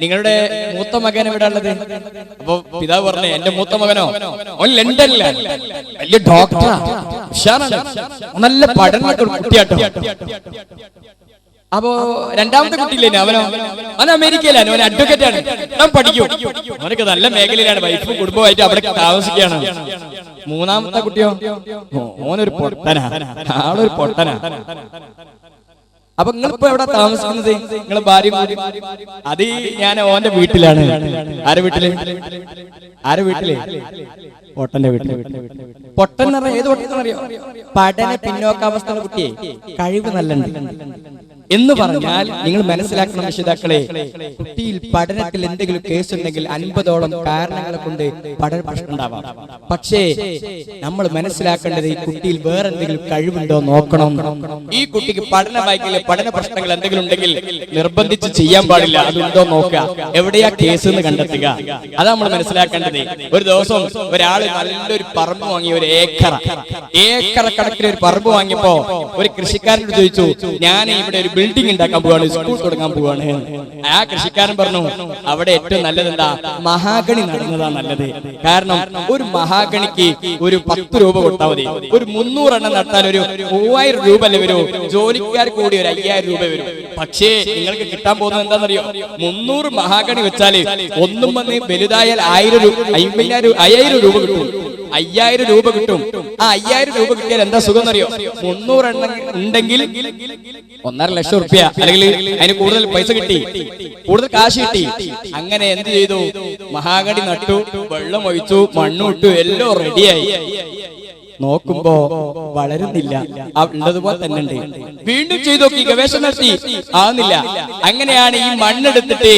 നിങ്ങളുടെ മൂത്ത മകൻ എവിടെ ഉള്ളത്? അപ്പൊ പിതാവ് പറഞ്ഞു, എന്റെ മൂത്ത മകനോ അവൻ ലണ്ടനിലാണ്, വലിയ ഡോക്ടറാ, ഉഷാറാണ്, നല്ല പഠനമൊക്കെ കുട്ടിയാട്ടോ. അപ്പോ 2ാമത്തെ കുട്ടിയില്ലേ അവൻ അമേരിക്കയിലാണ്, അവൻ അഡ്വക്കേറ്റ് ആണ്, അവൻ പഠിക്കും, അവനൊക്കെ നല്ല മേഖലയിലാണ്, വൈഫും കുടുംബമായിട്ട് അവിടെ താമസിക്കുകയാണ്. 3ാമത്തെ കുട്ടിയോ ഓനൊരു പൊട്ടനാ, ആളൊരു പൊട്ടനാ. അപ്പൊ നിങ്ങളിപ്പോ എവിടെ താമസിക്കുന്നത്? നിങ്ങളെ ഭാര്യ? അത് ഞാൻ ഓന്റെ വീട്ടിലാണ്. ആരെ വീട്ടില്? പൊട്ടന്റെ വീട്ടില്. പൊട്ടൻ എന്ന് പറഞ്ഞാൽ ഏത് പൊട്ടൻ അറിയോ? പഠന പിന്നോക്കാവസ്ഥ കുട്ടിയെ കഴിവ് നല്ല എന്ന് പറഞ്ഞാൽ നിങ്ങൾ മനസ്സിലാക്കണം രക്ഷിതാക്കളെ, കുട്ടിയിൽ പഠനത്തിൽ എന്തെങ്കിലും കേസ് ഉണ്ടെങ്കിൽ 50ഓളം കാരണങ്ങളെ കൊണ്ട് പഠന പ്രശ്നം ഉണ്ടാവാം. പക്ഷേ നമ്മൾ മനസ്സിലാക്കേണ്ടത് ഈ കുട്ടിയിൽ വേറെ എന്തെങ്കിലും കഴിവുണ്ടോ നോക്കണം. ഈ കുട്ടിക്ക് പഠന വായിക്കല് പഠന പ്രശ്നങ്ങൾ എന്തെങ്കിലും ഉണ്ടെങ്കിൽ നിർബന്ധിച്ച് ചെയ്യാൻ പാടില്ല, അതുണ്ടോ നോക്കുക, എവിടെയാ കേസ് എന്ന് കണ്ടെത്തുക. അതാ നമ്മൾ മനസ്സിലാക്കേണ്ടത്. ഒരു ദിവസം ഒരാള് നല്ലൊരു പറമ്പ് വാങ്ങി, ഒരു ഏക്കറ കണക്കിന് ഒരു പറമ്പ് വാങ്ങിയപ്പോ ഒരു കൃഷിക്കാരനോട് ചോദിച്ചു, ഞാൻ ഇവിടെ ഒരു ബിൽഡിംഗ് ഉണ്ടാക്കാൻ പോവാണ്, സ്കൂൾ തുടങ്ങാൻ പോവാണ്. ആ കൃഷിക്കാരൻ പറഞ്ഞു, അവിടെ ഏറ്റവും നല്ലത് എന്താ, മഹാഗണി നടുന്നതാ നല്ലത്. കാരണം ഒരു മഹാഗണിക്ക് ഒരു 10 രൂപ കൊടുത്താൽ മതി. ഒരു 300 എണ്ണം നട്ടാൽ ഒരു 3000 രൂപ അല്ലേ വരൂ, ജോലിക്കാർ കൂടി ഒരു 5000 രൂപ വരും. പക്ഷേ നിങ്ങൾക്ക് കിട്ടാൻ പോകുന്നത് എന്താണെന്നറിയോ, 300 മഹാഗണി വെച്ചാല് ഒന്നും വന്ന് വലുതായാൽ 5000 രൂപ കിട്ടും. 5000 രൂപ കിട്ടും. ആ 5000 രൂപ കിട്ടിയാൽ എന്താ സുഖം എന്നറിയോ, 300 എണ്ണം ഉണ്ടെങ്കിൽ 1.5 ലക്ഷം റുപ്യ, അല്ലെങ്കിൽ അതിന് കൂടുതൽ പൈസ കിട്ടി, കൂടുതൽ കാശ് കിട്ടി. അങ്ങനെ എന്ത് ചെയ്തു, മഹാഗണി നട്ടു, വെള്ളം ഒഴിച്ചു, മണ്ണും എല്ലാം റെഡിയായി. നോക്കുമ്പോ വളരുന്നില്ല, ഉള്ളതുപോലെ തന്നെ ഉണ്ട്. വീണ്ടും ചെയ്തു നോക്കി, ഗവേഷണം നടത്തി, ആവുന്നില്ല. അങ്ങനെയാണ് ഈ മണ്ണെടുത്തിട്ട്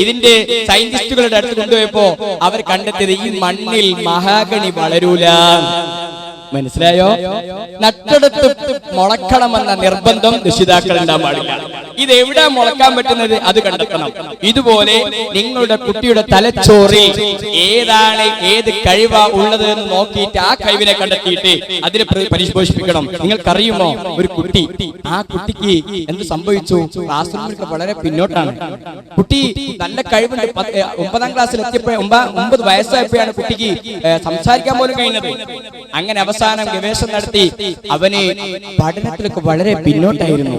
ഇതിന്റെ സയന്റിസ്റ്റുകളുടെ അടുത്ത് കൊണ്ടുപോയപ്പോ അവർ കണ്ടെത്തിയത് ഈ മണ്ണിൽ മഹാഗണി വളരൂല. മനസ്സിലായോ? നട്ടെടുത്ത് മുളക്കണമെന്ന നിർബന്ധം രക്ഷിതാക്കൾ ഉണ്ടാകാൻ പാടില്ല. ഇത് എവിടെ മുളക്കാൻ പറ്റുന്നത് അത് കണ്ടെത്തണം. ഇതുപോലെ നിങ്ങളുടെ കുട്ടിയുടെ തലച്ചോറിൽ ഏത് കഴിവാ ഉള്ളത് എന്ന് നോക്കിയിട്ട് ആ കഴിവിനെ കണ്ടെത്തിയിട്ട് അതിനെ പരിപോഷിപ്പിക്കണം. നിങ്ങൾക്കറിയുമോ, ഒരു കുട്ടി, ആ കുട്ടിക്ക് എന്ത് സംഭവിച്ചു, ക്ലാസ് റൂമിൽ വളരെ പിന്നോട്ടാണ്. കുട്ടി നല്ല കഴിവുണ്ട്. 9ാം ക്ലാസ്സിൽ എത്തിയപ്പോ 9 വയസ്സായപ്പോഴാണ് കുട്ടിക്ക് സംസാരിക്കാൻ പോലും കഴിഞ്ഞത്. അങ്ങനെ അവസാനം ഗവേഷണം നടത്തി അവന് പഠനത്തിലൊക്കെ വളരെ പിന്നോട്ടായിരുന്നു.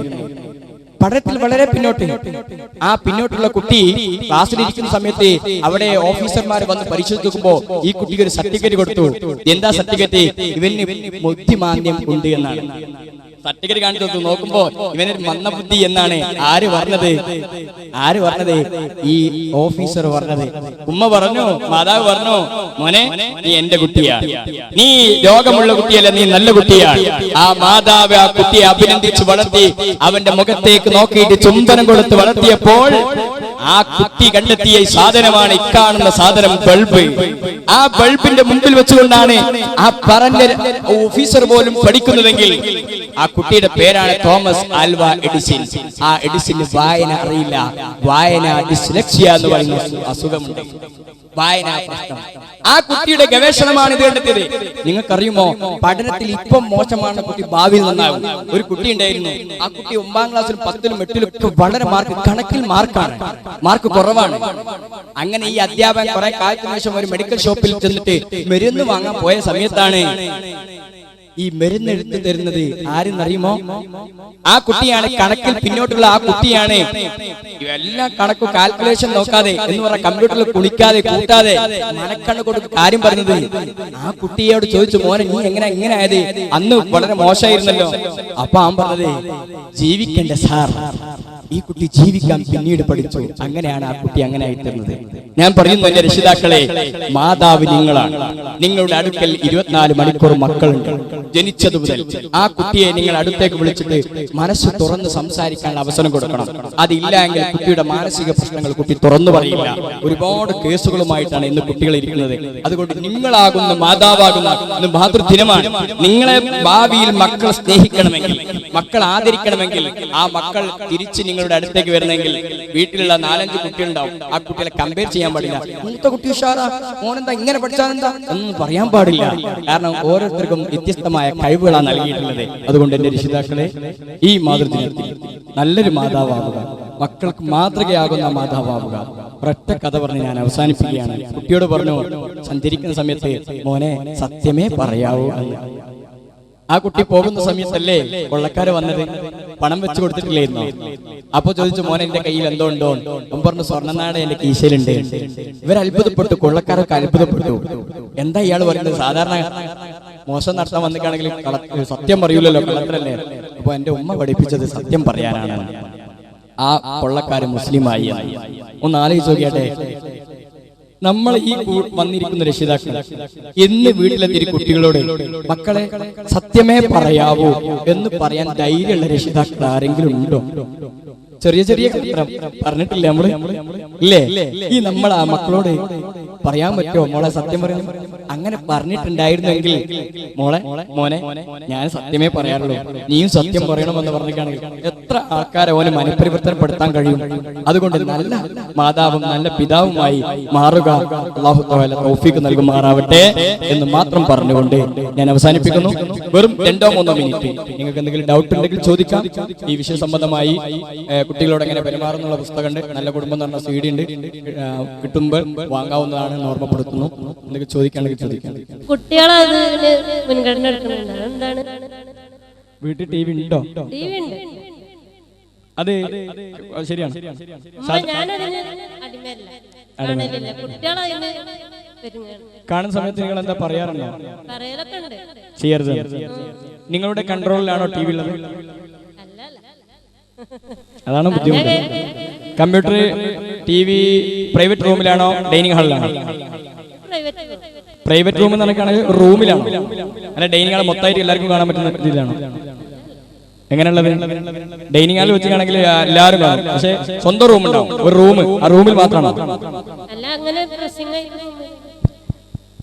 പഠനത്തിൽ വളരെ പിന്നോട്ട്. ആ പിന്നോട്ടുള്ള കുട്ടി ക്ലാസ്സിലിരിക്കുന്ന സമയത്ത് അവിടെ ഓഫീസർമാർ വന്ന് പരിശോധിക്കുമ്പോ ഈ കുട്ടിക്ക് ഒരു സർട്ടിഫിക്കറ്റ് കൊടുത്തു. എന്താ സർട്ടിഫിക്കറ്റ്? ഇവന് ബുദ്ധിമാന്ദ്യം ഉണ്ട് എന്നാണ്. സർട്ടിഫിക്കറ്റ് കാണിച്ചു നോക്കുമ്പോ ഇവനൊരു മന്ദബുദ്ധി എന്നാണ്. ആര് പറഞ്ഞത്? ഈ ഓഫീസർ പറഞ്ഞത്. ഉമ്മ പറഞ്ഞു, മാതാവ് പറഞ്ഞു, മോനെ നീ എന്റെ കുട്ടിയാണ്, നീ രോഗമുള്ള കുട്ടിയല്ല, നീ നല്ല കുട്ടിയാണ്. ആ മാതാവ് ആ കുട്ടിയെ അഭിനന്ദിച്ച് വളർത്തി, അവന്റെ മുഖത്തേക്ക് നോക്കിയിട്ട് ചുംബനം കൊടുത്ത് വളർത്തിയപ്പോൾ ആ കുട്ടി കണ്ടെത്തിയ സാധനമാണ് ഇക്കാണുന്ന സാധനം, ബൾബ്. ആ ബൾബിന്റെ മുമ്പിൽ വെച്ചുകൊണ്ടാണ് ആ പറഞ്ഞ ഓഫീസർ പോലും പഠിക്കുന്നതെങ്കിൽ ആ കുട്ടിയുടെ പേരാണ് തോമസ് ആൽവ എഡിസൺ. ആ എഡിസന് വായന അറിയില്ല. വായന ഡിസ്ലെക്സിയ എന്ന് പറയുന്ന അസുഖമുണ്ട്, വായന പ്രശ്നം. ആ കുട്ടിയുടെ ഗവേഷണമാണ് ഇത് കണ്ടെത്തിയത്. നിങ്ങൾക്കറിയുമോ, പഠനത്തിൽ ഇപ്പം മോശമാണ് കുട്ടി, ഭാവിയിൽ നന്നാകും. ഒരു കുട്ടി ഉണ്ടായിരുന്നു, ആ കുട്ടി 9ാം ക്ലാസ്സിലും 10ലും 8ലും ഒക്കെ വളരെ കണക്കിൽ മാർക്ക് കുറവാണ്. അങ്ങനെ ഈ അധ്യാപകൻ കുറെ കാലത്തിന് ശേഷം ഒരു മെഡിക്കൽ ഷോപ്പിൽ ചെന്നിട്ട് മരുന്ന് വാങ്ങാൻ പോയ സമയത്താണ് ഈ മരുന്ന് എടുത്തു തരുന്നത് ആരെന്നറിയുമോ? ആ കുട്ടിയാണ്. കണക്കിൽ പിന്നോട്ടുള്ള ആ കുട്ടിയാണ്. എല്ലാ കണക്കും കാൽക്കുലേഷൻ നോക്കാതെ എന്ന് പറഞ്ഞ കമ്പ്യൂട്ടറിൽ കുണിക്കാതെ കൂട്ടാതെ മനക്കണ്ണ് കൊടുത്ത് കാര്യം പറഞ്ഞത്. ആ കുട്ടിയോട് ചോദിച്ചു, മോനെ നീ ഇങ്ങനെ ആയത്? അന്ന് വളരെ മോശമായിരുന്നല്ലോ. അപ്പൊ അവൻ പറഞ്ഞത്, ജീവിക്കണ്ടേ സാർ, ഈ കുട്ടി ജീവിക്കാൻ പിന്നീട് പഠിച്ചു. അങ്ങനെയാണ് ആ കുട്ടി അങ്ങനെ ആയിത്തീർന്നത്. ഞാൻ പറയുന്നു, എന്റെ രക്ഷിതാക്കളെ, മാതാവ് നിങ്ങളാണ്. നിങ്ങളുടെ അടുക്കൽ 24 മണിക്കൂർ മക്കളുണ്ട്. ജനിച്ചതു മുതൽ ആ കുട്ടിയെ നിങ്ങൾ അടുത്തേക്ക് വിളിച്ചിട്ട് മനസ്സ് തുറന്ന് സംസാരിക്കാനുള്ള അവസരം കൊടുക്കണം. അതില്ല എങ്കിൽ കുട്ടിയുടെ മാനസിക പ്രശ്നങ്ങൾ കുട്ടി തുറന്നു പറയില്ല. ഒരുപാട് കേസുകളുമായിട്ടാണ് ഇന്ന് കുട്ടികൾ ഇരിക്കുന്നത്. അതുകൊണ്ട് നിങ്ങളാകുന്ന മാതാവാകുന്ന മാതൃദിനമാണ്. നിങ്ങളെ ഭാവിയിൽ മക്കൾ സ്നേഹിക്കണമെങ്കിൽ, മക്കൾ ആദരിക്കണമെങ്കിൽ, ആ മക്കൾ തിരിച്ച് നിങ്ങളുടെ അടുത്തേക്ക് വരണമെങ്കിൽ വീട്ടിലുള്ള 4-5 കുട്ടികളുണ്ടാവും. ആ കുട്ടികളെ കമ്പയർ ചെയ്യാൻ പാടില്ല. മൂത്ത കുട്ടി ഉഷാറാ, മോനെന്താ ഇങ്ങനെ പഠിച്ചാലെന്താ ഒന്നും പറയാൻ പാടില്ല. കാരണം ഓരോരുത്തർക്കും വ്യത്യസ്തമായ കഴിവുകളാണ് നൽകിയിട്ടുള്ളത്. അതുകൊണ്ട് എന്റെ രക്ഷിതാക്കളെ, ഈ മാതൃദിനത്തിൽ നല്ലൊരു മാതാവാവുക, മക്കൾക്ക് മാതൃകയാകുന്ന മാതാവാവുക. ഒരൊറ്റ കഥ പറഞ്ഞ് ഞാൻ അവസാനിപ്പിക്കുകയാണ്. കുട്ടിയോട് പറഞ്ഞു, സഞ്ചരിക്കുന്ന സമയത്ത് മോനെ സത്യമേ പറയാവൂ എന്ന്. ആ കുട്ടി പോകുന്ന സമയത്തല്ലേ കൊള്ളക്കാര് വന്നത്, പണം വെച്ച് കൊടുത്തിട്ടില്ലായിരുന്നോ? അപ്പൊ ചോദിച്ചു, മോനെ എന്റെ കയ്യിൽ എന്തോ ഉണ്ടോ? അവൻ പറഞ്ഞു, സ്വർണ്ണനാട് എന്റെ കീശയിലുണ്ട്. ഇവർ അത്ഭുതപ്പെട്ടു, കൊള്ളക്കാരൊക്കെ അത്ഭുതപ്പെട്ടു. എന്താ ഇയാൾ പറയുന്നത്? സാധാരണ മോശം നടത്താൻ വന്നിട്ടാണെങ്കിൽ സത്യം പറയൂലല്ലോ, കള്ളത്തരല്ലേ. അപ്പൊ എന്റെ ഉമ്മ പഠിപ്പിച്ചത് സത്യം പറയാനാണ്. ആ കൊള്ളക്കാര് മുസ്ലിമായി. ഒന്ന് ആലോചിച്ച് നോക്കിയാട്ടെ, നമ്മൾ ഈ വന്നിരിക്കുന്ന രക്ഷിതാക്കൾ ഇന്ന് വീട്ടിലെത്തിയ കുട്ടികളോട് മക്കളെ സത്യമേ പറയാവൂ എന്ന് പറയാൻ ധൈര്യമുള്ള രക്ഷിതാക്കൾ ആരെങ്കിലും ഉണ്ടോ? ചെറിയ ചെറിയ ചിത്രം പറഞ്ഞിട്ടില്ലേ നമ്മള് ഇല്ലേ? ഈ നമ്മൾ ആ മക്കളോട് പറയാൻ പറ്റുമോ മോളെ സത്യം പറയാൻ? അങ്ങനെ പറഞ്ഞിട്ടുണ്ടായിരുന്നെങ്കിൽ മോനെ ഞാൻ സത്യമേ പറയാറുള്ളൂ, നീയും സത്യം പറയണമെന്ന് പറഞ്ഞിട്ടാണെങ്കിൽ എത്ര ആൾക്കാരെ ഓനെ മനഃപരിവർത്തനപ്പെടുത്താൻ കഴിയും. അതുകൊണ്ട് നല്ല മാതാവും നല്ല പിതാവുമായി മാറുക. അല്ലാഹു തആല തൗഫീഖ് നൽകുമാറാവട്ടെ എന്ന് മാത്രം പറഞ്ഞുകൊണ്ട് ഞാൻ അവസാനിപ്പിക്കുന്നു. വെറും 2-3 മിനിറ്റ്. നിങ്ങൾക്ക് എന്തെങ്കിലും ഡൗട്ട് ഉണ്ടെങ്കിൽ ചോദിക്കാം. ഈ വിഷയ സംബന്ധമായി കുട്ടികളോട് എങ്ങനെ പെരുമാറുന്നുള്ള പുസ്തകമുണ്ട്, നല്ല കുടുംബം എന്ന് പറഞ്ഞ CD ഉണ്ട്, കിട്ടുമ്പോൾ വാങ്ങാവുന്നതാണ് ഓർമ്മപ്പെടുത്തുന്നു. എന്തെങ്കിലും ചോദിക്കുകയാണെങ്കിൽ ചോദിക്കാം. കുട്ടികളെ മുൻഗണന എടുക്കുന്നുണ്ട്. എന്താണ് വീട്ടിൽ TV ഉണ്ടോ? TV ഉണ്ട്. അത് ശരിയാണ്. ഞാനതിന് അടിമയല്ല, കാണലില്ല. കുട്ടികളെ കാണുന്ന സമയത്ത് നിങ്ങൾ എന്താ പറയാറുണ്ടോ? പറയലൊക്കെ ഉണ്ട്. ചെയ്യരുത്. നിങ്ങളുടെ കൺട്രോളിലാണോ TV ഉള്ളത്? അതാണ് ബുദ്ധിമുട്ട്. കമ്പ്യൂട്ടർ TV പ്രൈവറ്റ് റൂമിലാണോ ഡൈനിങ് ഹാളിലാണോ? പ്രൈവറ്റ് റൂം എന്ന് പറഞ്ഞാൽ റൂമിലാണോ അല്ല ഡൈനിങ് ഹാൾ മൊത്തമായിട്ട് എല്ലാവർക്കും കാണാൻ പറ്റുന്ന രീതിയിലാണോ? എങ്ങനെയുള്ളത്? ഡൈനിങ് ഹാളിൽ വെച്ചാണെങ്കിൽ എല്ലാവരും കാണും, പക്ഷെ സ്വന്തം റൂം ഉണ്ടാവും, ഒരു റൂം, ആ റൂമിൽ മാത്രമാണോ?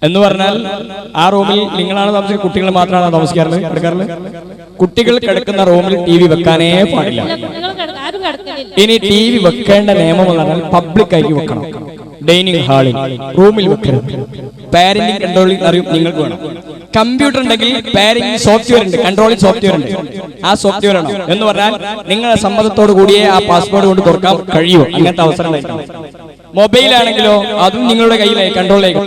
എന്ന് പറഞ്ഞാൽ ആ റൂമിൽ നിങ്ങളാണ് താമസിക്കുന്നത്, കുട്ടികൾ മാത്രമാണ് താമസിക്കാറുള്ളത്, എടുക്കാറുള്ളത്? കുട്ടികൾ കിടക്കുന്ന റൂമിൽ TV വെക്കാനേ പാടില്ല. ഇനി TV വെക്കേണ്ട നിയമം എന്ന് പറഞ്ഞാൽ പബ്ലിക് ആയിട്ട് വെക്കണം. ഡൈനിങ് ഹാളിൽ, റൂമിൽ വെക്കരുത്. പാരന്റിംഗ് കൺട്രോളിംഗ് അറിയും നിങ്ങൾക്ക് വേണം. കമ്പ്യൂട്ടർ ഉണ്ടെങ്കിൽ പാരന്റിംഗ് സോഫ്റ്റ്വെയർ ഉണ്ട്, കൺട്രോളിംഗ് സോഫ്റ്റ്വെയർ ഉണ്ട്. ആ സോഫ്റ്റ്വെയർ ആണ് എന്ന് പറഞ്ഞാൽ നിങ്ങളുടെ സമ്മതത്തോടു കൂടിയേ ആ പാസ്വേഡ് കൊണ്ട് തുറക്കാൻ കഴിയുമോ? അങ്ങനത്തെ അവസരം മൊബൈൽ ആണെങ്കിലോ അതും നിങ്ങളുടെ കയ്യിലായി, കൺട്രോളിലേക്ക്.